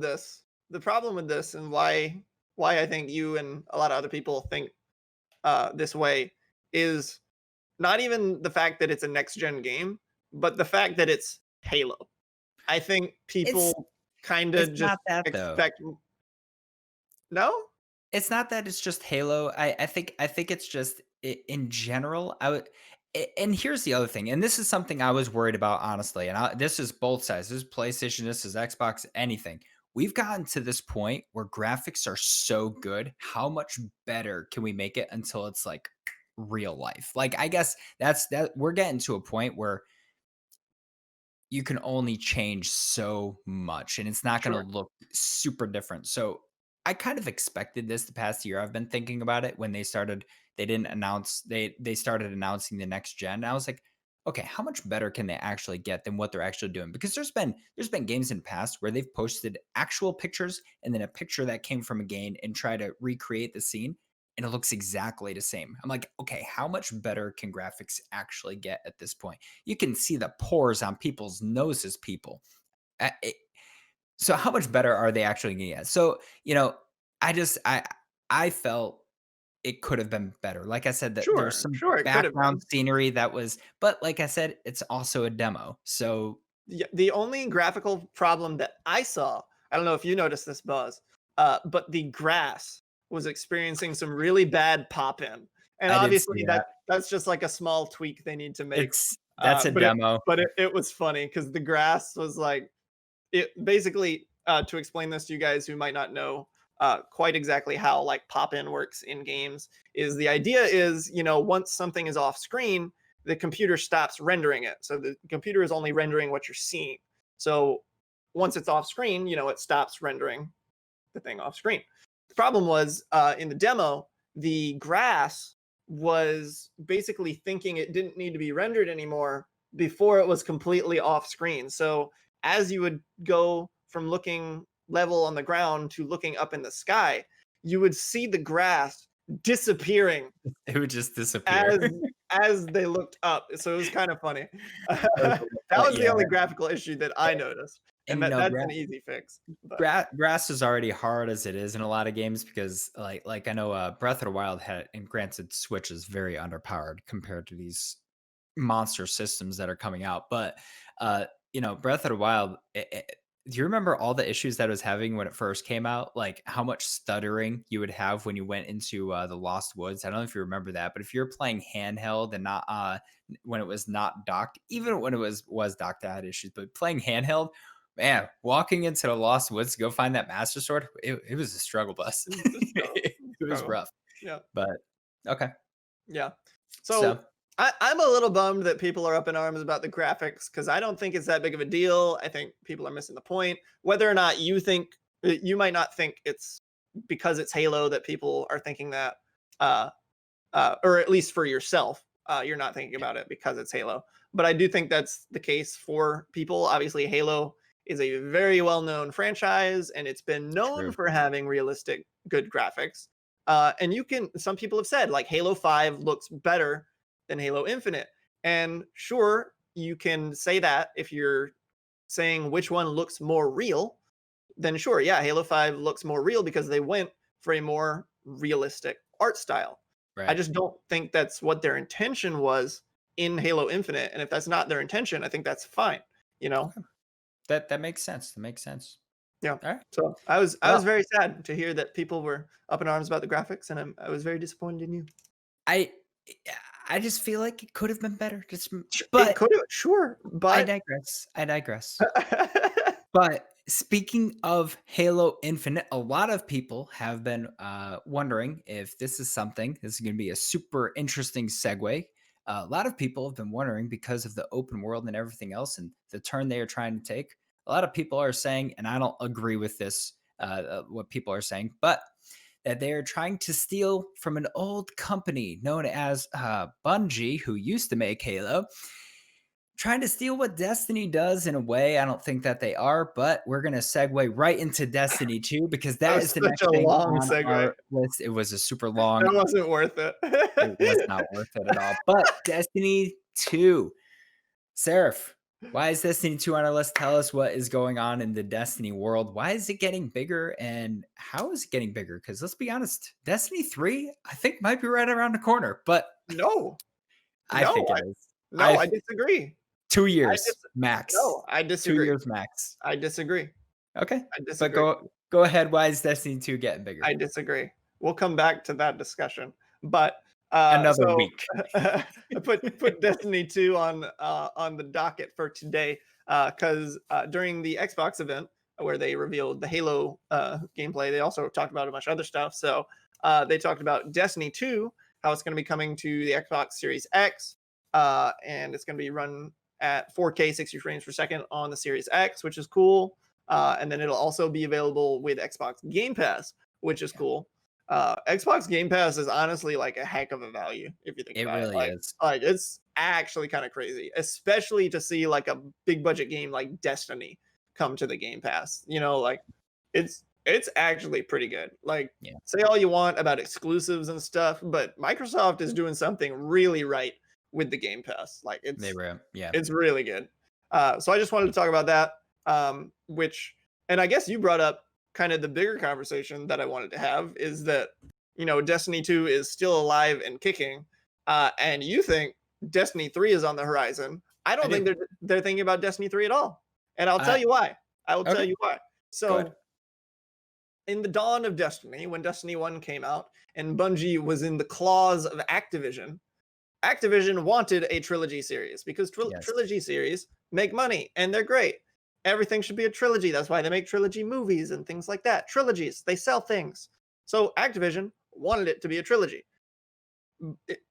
this, and why I think you and a lot of other people think this way is not even the fact that it's a next gen game, but the fact that it's Halo. I think It's people kind it's of just not that though. expect no. It's not that it's just Halo. I think it's just in general. I would, and here's the other thing, and this is something I was worried about honestly. And this is both sides. This is PlayStation. This is Xbox. Anything. We've gotten to this point where graphics are so good. How much better can we make it until it's like real life? Like I guess that we're getting to a point where you can only change so much and it's not going to Sure. look super different. So I kind of expected this the past year. I've been thinking about it when they didn't announce they started announcing the next gen. I was like, okay, how much better can they actually get than what they're actually doing? Because there's been games in the past where they've posted actual pictures and then a picture that came from a game and try to recreate the scene and it looks exactly the same. I'm like, okay, how much better can graphics actually get at this point? You can see the pores on people's noses, people. So how much better are they actually going to get? So, I just I felt it could have been better. Like I said, that there's Sure, some sure, it could have background been. scenery that was, but like I said, it's also a demo. So Yeah, the only graphical problem that I saw, I don't know if you noticed this, Buzz, but the grass was experiencing some really bad pop in, and I did see obviously that. that's just like a small tweak they need to make. That's a But it demo. it was funny because the grass was like it basically to explain this to you guys who might not know quite exactly how like pop in works in games is the idea is once something is off screen the computer stops rendering it, so the computer is only rendering what you're seeing. So once it's off screen it stops rendering the thing off screen. The problem was in the demo the grass was basically thinking it didn't need to be rendered anymore before it was completely off screen. So as you would go from looking level on the ground to looking up in the sky, you would see the grass disappearing It would just disappear. as as they looked up. So it was kind of funny. Okay, That but was the yeah, only graphical issue that I noticed, and and that's an easy fix. But grass is already hard as it is in a lot of games because like I know Breath of the Wild had, and granted Switch is very underpowered compared to these monster systems that are coming out. But Breath of the Wild, do you remember all the issues that it was having when it first came out? Like how much stuttering you would have when you went into the Lost Woods. I don't know if you remember that, but if you're playing handheld and not when it was not docked, even when it was docked, I had issues. But playing handheld, man, walking into the Lost Woods to go find that Master Sword, it was a struggle bus. it's a struggle. It It's a was struggle. rough, Yeah. but okay. Yeah. So So I'm a little bummed that people are up in arms about the graphics because I don't think it's that big of a deal. I think people are missing the point. Whether or not you think you might not think it's because it's Halo that people are thinking that, uh, or at least for yourself, you're not thinking about it because it's Halo. But I do think that's the case for people. Obviously, Halo is a very well known franchise and it's been known true. for having realistic, good graphics. And some people have said like Halo 5 looks better than Halo Infinite. And sure, you can say that if you're saying which one looks more real, then sure, yeah, Halo 5 looks more real because they went for a more realistic art style. I Right. just don't think that's what their intention was in Halo Infinite. And if that's not their intention, I think that's fine, you know? Okay. That makes sense. That makes sense. Yeah. All right. So I was Well, very sad to hear that people were up in arms about the graphics, and I was very disappointed in you. I I just feel like it could have been better. It But could have, sure, I but digress. I digress. But speaking of Halo Infinite, a lot of people have been wondering if this is something. This is going to be a super interesting segue. A lot of people have been wondering because of the open world and everything else, and the turn they are trying to take. A lot of people are saying, and I don't agree with this, what people are saying, but that they are trying to steal from an old company known as Bungie, who used to make Halo. trying to steal what Destiny does in a way. I don't think that they are, but we're gonna segue right into Destiny 2 because That that was is the such next a thing long on segue. our list. It was a super That long. wasn't worth It was it. not worth it at all. But Destiny 2. Seraph, why is Destiny 2 on our list? Tell us what is going on in the Destiny world. Why is it getting bigger and how is it getting bigger? Because let's be honest, Destiny 3, I think might be right around the corner, but No, I no, think it is. no, I I disagree. 2 I years dis max. no, I 2 disagree. years max. I disagree. Okay. I But disagree. go ahead. Why is Destiny 2 getting bigger? I disagree. We'll come back to that discussion. But Another so week. I put Destiny 2 on the docket for today because during the Xbox event where they revealed the Halo gameplay, they also talked about a bunch of other stuff. So they talked about Destiny 2, how it's going to be coming to the Xbox Series X, and it's going to be run at 4K 60 frames per second on the Series X, which is cool. And then it'll also be available with Xbox Game Pass, which is Yeah, cool. Xbox Game Pass is honestly like a heck of a value if you think it about it. really is. Like it's actually kind of crazy, especially to see like a big budget game like Destiny come to the Game Pass. You know, like it's actually pretty good. Like Yeah, say all you want about exclusives and stuff, but Microsoft is doing something really right with the Game Pass. Like they were. Yeah, it's really good. So I just wanted to talk about that. Which, and I guess you brought up kind of the bigger conversation that I wanted to have is that, Destiny 2 is still alive and kicking. And you think Destiny 3 is on the horizon. I I don't think do. they're thinking about Destiny 3 at all. And I'll tell Uh, you why. I will tell okay, you why. go ahead. So in the dawn of Destiny, when Destiny 1 came out and Bungie was in the claws of Activision wanted a trilogy series because Yes. trilogy series make money and they're great. Everything should be a trilogy. That's why they make trilogy movies and things like that. Trilogies, they sell things. So Activision wanted it to be a trilogy. It-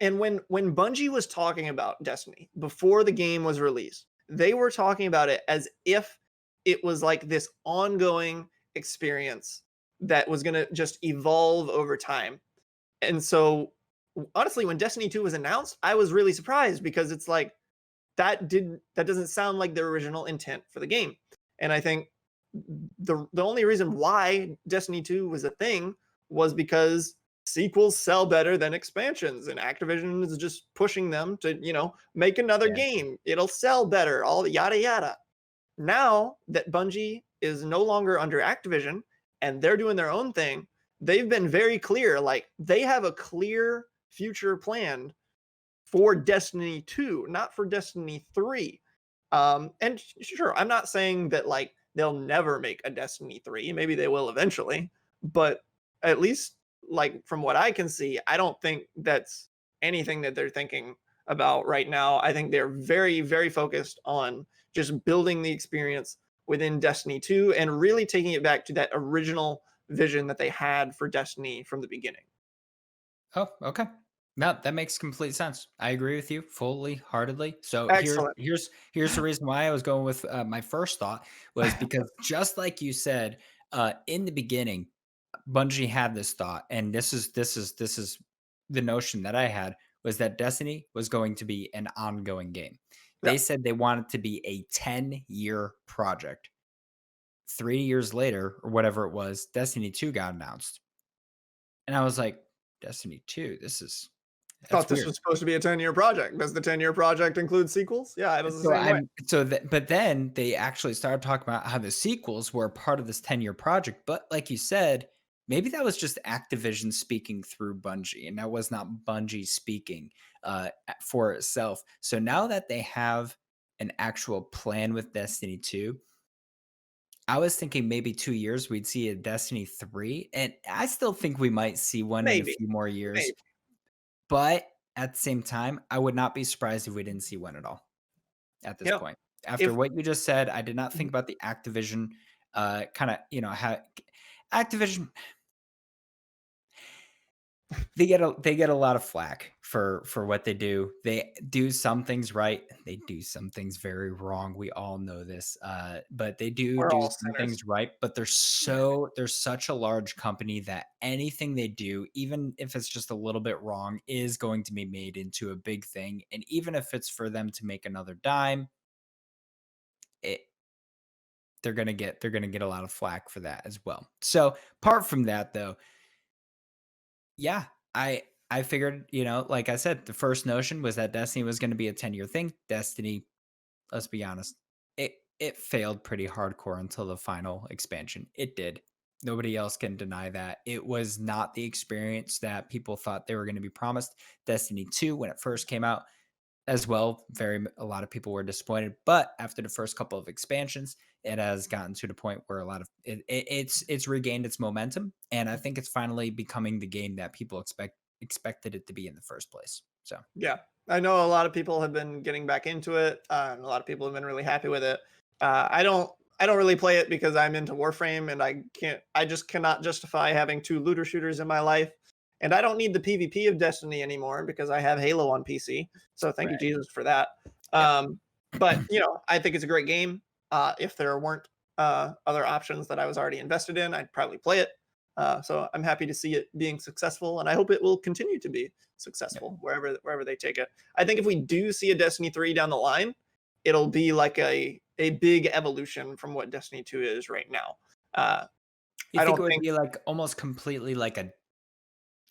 and when Bungie was talking about Destiny before the game was released, they were talking about it as if it was like this ongoing experience that was going to just evolve over time. And so honestly, when Destiny 2 was announced, I was really surprised because it's like that doesn't sound like their original intent for the game. And I think the only reason why Destiny 2 was a thing was because sequels sell better than expansions and Activision is just pushing them to, make another Yeah. game. It'll sell better, all yada yada. Now that Bungie is no longer under Activision and they're doing their own thing, they've been very clear. Like they have a clear future planned for Destiny 2, not for Destiny 3. And sure, I'm not saying that like they'll never make a Destiny 3. Maybe they will eventually, but at least like from what I can see, I don't think that's anything that they're thinking about right now. I think they're very, very focused on just building the experience within Destiny 2 and really taking it back to that original vision that they had for Destiny from the beginning. Oh, okay. No, that makes complete sense. I agree with you fully, heartedly. So Excellent. here's the reason why I was going with my first thought was because just like you said in the beginning, Bungie had this thought, and this is the notion that I had was that Destiny was going to be an ongoing game. Yeah. They said they wanted to be a 10-year project. 3 years later, or whatever it was, Destiny 2 got announced. And I was like, Destiny 2, Thought that's this weird. was supposed to be a 10-year project. Does the 10-year project include sequels? Yeah, it was the So same way. I'm so that but then they actually started talking about how the sequels were part of this 10-year project. But like you said, maybe that was just Activision speaking through Bungie, and that was not Bungie speaking for itself. So now that they have an actual plan with Destiny 2, I was thinking maybe 2 years we'd see a Destiny 3. And I still think we might see one in a Maybe, few more years. maybe. But at the same time, I would not be surprised if we didn't see one at all at this Yep. point. After If what you just said, I did not think Mhm. about the Activision kind of, how Activision They get a lot of flack for what they do. They do some things right, they do some things very wrong. We all know this, but they We're do all some sinners. things right. But they're such a large company that anything they do, even if it's just a little bit wrong, is going to be made into a big thing. And even if it's for them to make another dime, it they're gonna get a lot of flack for that as well. So apart from that, though, yeah, I figured, like I said, the first notion was that Destiny was gonna be a 10-year thing. Destiny, let's be honest, it failed pretty hardcore until the final expansion. It did. Nobody else can deny that. It was not the experience that people thought they were gonna be promised. Destiny 2, when it first came out, as well, a lot of people were disappointed, but after the first couple of expansions, it has gotten to the point where a lot of it's regained its momentum, and I think it's finally becoming the game that people expected it to be in the first place. So, Yeah, I know a lot of people have been getting back into it, and a lot of people have been really happy with it. I don't really play it because I'm into Warframe, and I just cannot justify having two looter shooters in my life, and I don't need the PvP of Destiny anymore because I have Halo on PC. So thank you right. Jesus for that. Yep. But I think it's a great game. If there weren't other options that I was already invested in, I'd probably play it. So I'm happy to see it being successful, and I hope it will continue to be Yep. successful wherever they take it. I think if we do see a Destiny 3 down the line, it'll be like a big evolution from what Destiny 2 is right now. Uh, You I think it don't would think be like almost completely like a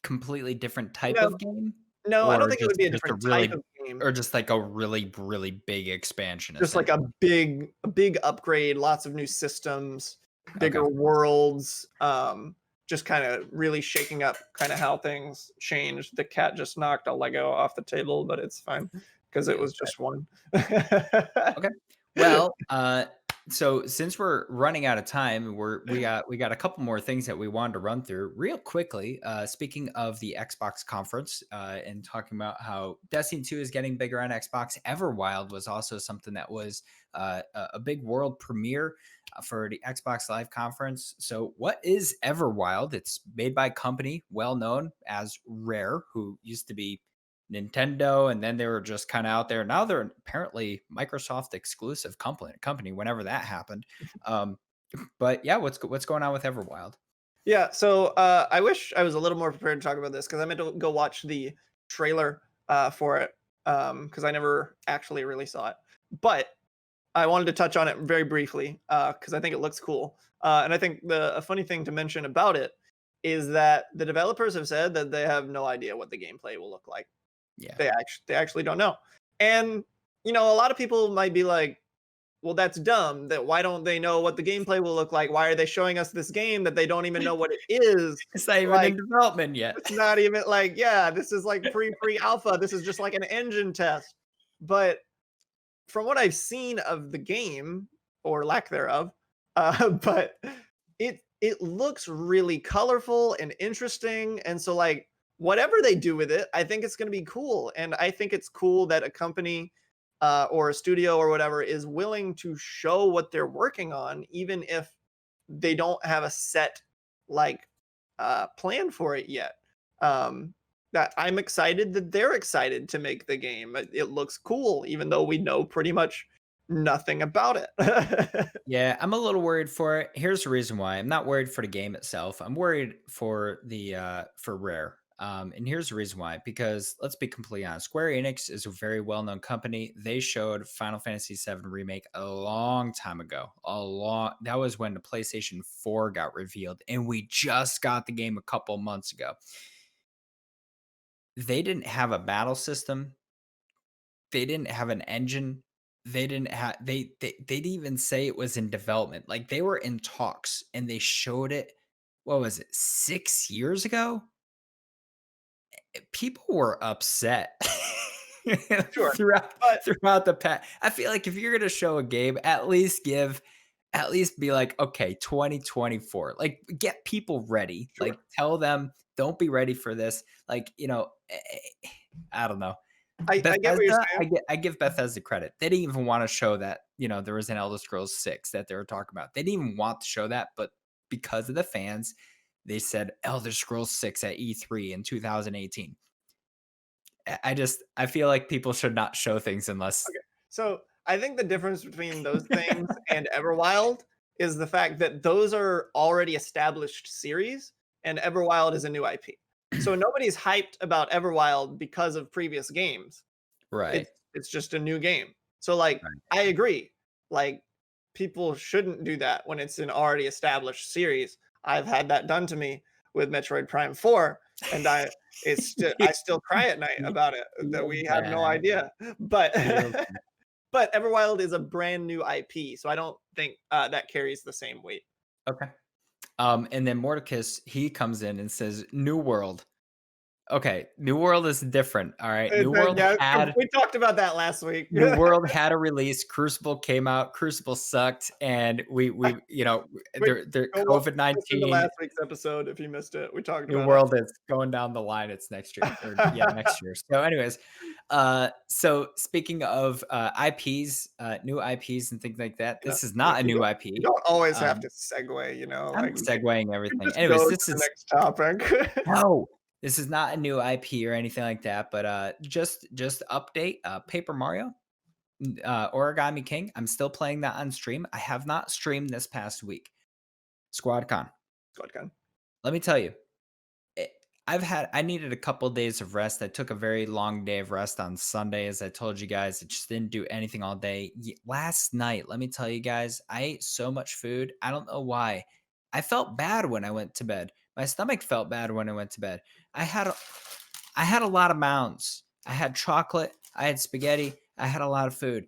completely different type no of game? no, I don't Or think it would be a just a different type really of game. or just like a really, really big expansion, Just like a essentially? big upgrade, lots of new systems, Okay. bigger worlds, just kind of really shaking up kind of how things change. The cat just knocked a Lego off the table, but it's fine because it Feels was bad. just one. Okay. Well, so since we're running out of time, we got a couple more things that we wanted to run through real quickly. Speaking of the Xbox conference, and talking about how Destiny 2 is getting bigger on Xbox, Everwild was also something that was a big world premiere for the Xbox Live conference. So, what is Everwild? It's made by a company well known as Rare, who used to be Nintendo, and then they were just kind of out there. Now they're apparently Microsoft exclusive company whenever that happened. Um, but yeah, what's going on with Everwild? Yeah, so I wish I was a little more prepared to talk about this because I meant to go watch the trailer for it because I never actually really saw it. But I wanted to touch on it very briefly because I think it looks cool. And I think a funny thing to mention about it is that the developers have said that they have no idea what the gameplay will look like. Yeah, They actually don't know. And a lot of people might be like, well, that's dumb. That why don't they know what the gameplay will look like? Why are they showing us this game that they don't even know what it is? it's not even Like, in development yet. it's not even like, yeah, this is like pre alpha. This is just like an engine test. But from what I've seen of the game or lack thereof, but it looks really colorful and interesting, and so like whatever they do with it, I think it's going to be cool, and I think it's cool that a company or a studio or whatever is willing to show what they're working on, even if they don't have a set like plan for it yet. Um, that I'm excited that they're excited to make the game. It looks cool, even though we know pretty much nothing about it. Yeah, I'm a little worried for it. Here's the reason why. I'm not worried for the game itself. I'm worried for the for Rare. And here's the reason why. Because let's be completely honest, Square Enix is a very well-known company. They showed Final Fantasy VII Remake a long time ago. That was when the PlayStation 4 got revealed, and we just got the game a couple months ago. They didn't have a battle system. They didn't have an engine. They didn't have they didn't even say it was in development. Like, they were in talks, and they showed it, what was it, 6 years ago? People were upset Sure, throughout but the I feel like if you're gonna show a game, at least be like, "Okay, 2024." Like, get people ready. sure. Like, tell them, "Don't be ready for this." Like, I don't know. I get what you're Bethesda, saying. I give Bethesda credit. They didn't even wanna show that, there was an Elder Scrolls 6 that they were talking about. They didn't even want to show that, but because of the fans, they said Elder Scrolls 6 at E3 in 2018. I feel like people should not show things unless Okay. So I think the difference between those things and Everwild is the fact that those are already established series and Everwild is a new IP. So nobody's hyped about Everwild because of previous games. right. It's just a new game. So like Right. I agree. Like people shouldn't do that when it's an already established series. I've had that done to me with Metroid Prime 4 and I still cry at night You about it that feel we have no bad. idea. But Feel but Everwild is a brand new IP, so I don't think that carries the same weight. okay. And then Mordecus, he comes in and says, "New World." Okay, New World is different. All right, And then, yeah, we talked about that last week. New World had a release. Crucible came out. Crucible sucked, and we Wait, their go COVID listen to 19. last week's episode if you missed it. We talked New about it. World is going down the line. It's next year, or yeah, next year. So, anyways, so speaking of IPs, new IPs and things like that, You know, this is not a you new you IP. don't always have Um, to segue, I'm like, segueing you can everything. just Anyways, go to this the is next topic. no, this is not a new IP or anything like that. But just update. Paper Mario, Origami King. I'm still playing that on stream. I have not streamed this past week. SquadCon. Shotgun. Let me tell you, it, I needed a couple days of rest. I took a very long day of rest on Sunday, as I told you guys. I just didn't do anything all day. Last night, let me tell you guys, I ate so much food. I don't know why. I felt bad when I went to bed. My stomach felt bad when I went to bed. I had a, I had a lot of mounds. I had chocolate. I had spaghetti. I had a lot of food.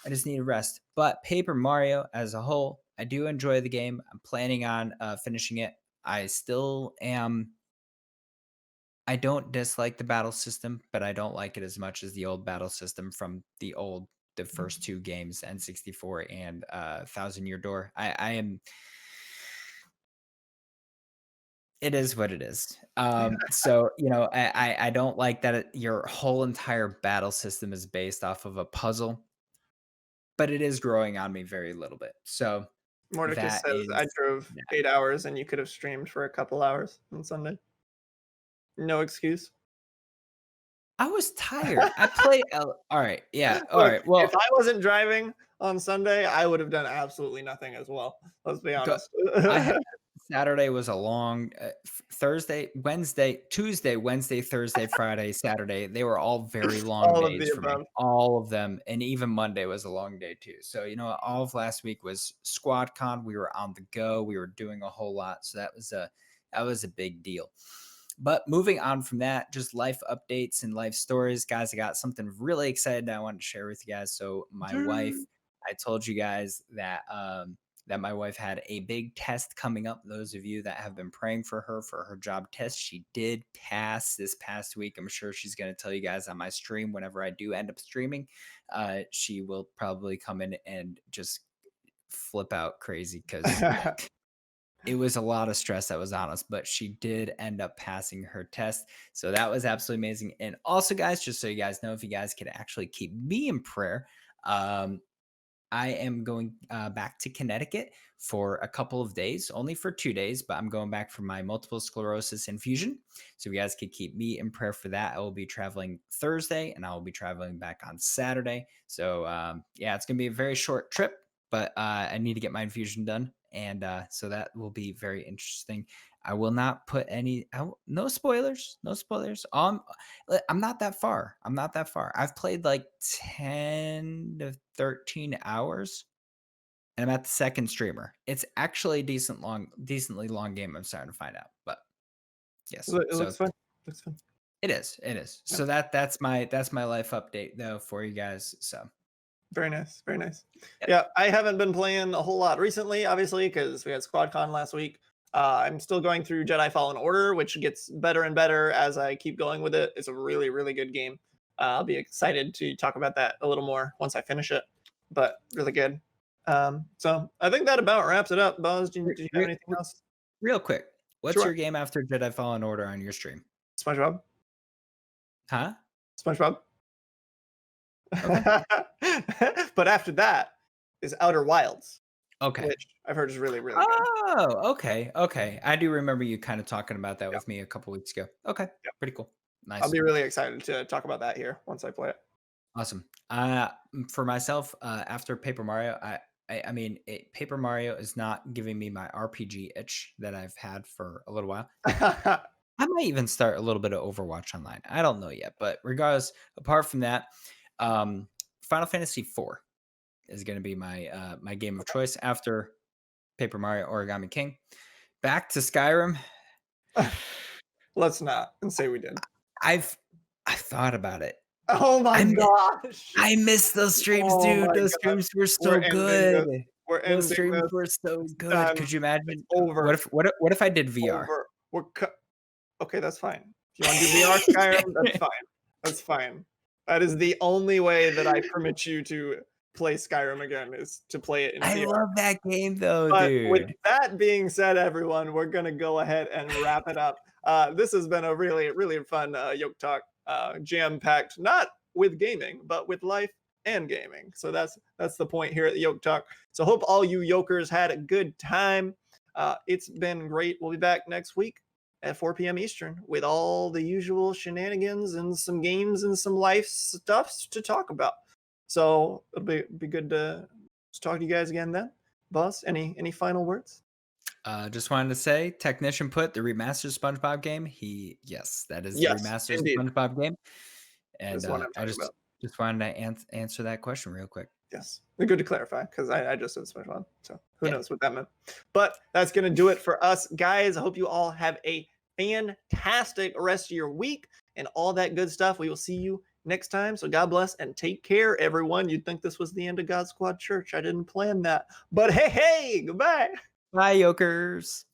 I just needed rest. But Paper Mario as a whole, I do enjoy the game. I'm planning on finishing it. I still am. I don't dislike the battle system, but I don't like it as much as the old battle system from the first two games, N64 and Thousand Year Door. I am. It is what it is. So I don't like that your whole entire battle system is based off of a puzzle, but it is growing on me very little bit. So Mordecus that says, I is drove that. 8 hours and you could have streamed for a couple hours on Sunday. No excuse. I was tired. All right, yeah, all Look, right. if Well, I wasn't driving on Sunday, I would have done absolutely nothing as well. Let's be go, honest. I had Saturday was a long Thursday, Wednesday, Tuesday, Wednesday, Thursday, Friday, Saturday. They were all very long All of days the for me. above. All of them. And even Monday was a long day too. So, all of last week was SquadCon. We were on the go. We were doing a whole lot. So that was a big deal. But moving on from that, just life updates and life stories. Guys, I got something really excited that I wanted to share with you guys. So my wife, Dude. I told you guys that my wife had a big test coming up. Those of you that have been praying for her job test, she did pass this past week. I'm sure she's going to tell you guys on my stream whenever I do end up streaming. She will probably come in and just flip out crazy because it was a lot of stress that was on us, but she did end up passing her test. So that was absolutely amazing. And also, guys, just so you guys know, if you guys could actually keep me in prayer, I am going back to Connecticut for a couple of days, only for 2 days, but I'm going back for my multiple sclerosis infusion. So you guys could keep me in prayer for that. I will be traveling Thursday and I will be traveling back on Saturday. So yeah, it's going to be a very short trip, but I need to get my infusion done. And so that will be very interesting. I will not put no spoilers, no spoilers. I'm not that far. I'm not that far. I've played like 10 to 13 hours and I'm at the second streamer. It's actually a decently long game. I'm starting to find out, but yes. It So looks fun. Looks fun. it is. It is. Yeah. So that's my life update though for you guys. So Very nice. Very nice. yep. Yeah, I haven't been playing a whole lot recently, obviously, because we had SquadCon last week. I'm still going through Jedi Fallen Order, which gets better and better as I keep going with it. It's a really, really good game. I'll be excited to talk about that a little more once I finish it, but really good. So I think that about wraps it up. Boz, do you have anything else? Real quick, what's Sure. your game after Jedi Fallen Order on your stream? SpongeBob. Huh? SpongeBob. Okay. But after that is Outer Wilds. Okay. which I've heard is really, really good. Oh, okay, okay. I do remember you kinda talking about that Yeah, with me a couple weeks ago. Okay, yeah. pretty cool. I'll Nice. be really excited to talk about that here once I play it. Awesome. For myself, after Paper Mario, I mean, Paper Mario is not giving me my RPG itch that I've had for a little while. I might even start a little bit of Overwatch online. I don't know yet, but regardless, apart from that, um, Final Fantasy IV is going to be my game of choice after Paper Mario Origami King. Back to Skyrim. Let's not and say we did. I've I've thought about it. Oh my I mi- gosh. I miss those streams, Oh dude. my Those god. streams were We're so ending good. this. We're Those ending streams this. were so It's good. done. Could you It's imagine? over. What if I did VR? Over. Okay, that's fine. If you want to do VR Skyrim, that's fine. That's fine. That is the only way that I permit you to play Skyrim again is to play it in I VR. love that game though, But with dude. that being said, everyone, we're gonna go ahead and wrap it up. This has been a really, really fun Yoke Talk, jam-packed, not with gaming, but with life and gaming. So that's the point here at the Yoke Talk. So hope all you yokers had a good time. It's been great. We'll be back next week at 4 p.m. Eastern with all the usual shenanigans and some games and some life stuffs to talk about. So it'll be good to talk to you guys again then. Boss, any final words? Just wanted to say, Technician put the remastered SpongeBob game. Yes, that is the Yes, remastered indeed. SpongeBob game, and That's what I'm I talking about. just wanted to answer that question real quick. Yes. They're good to clarify because I just said SpongeBob. So who Yeah. knows what that meant. But that's going to do it for us, guys. I hope you all have a fantastic rest of your week and all that good stuff. We will see you next time. So God bless and take care, everyone. You'd think this was the end of God Squad Church. I didn't plan that. But hey, goodbye. Bye, yokers.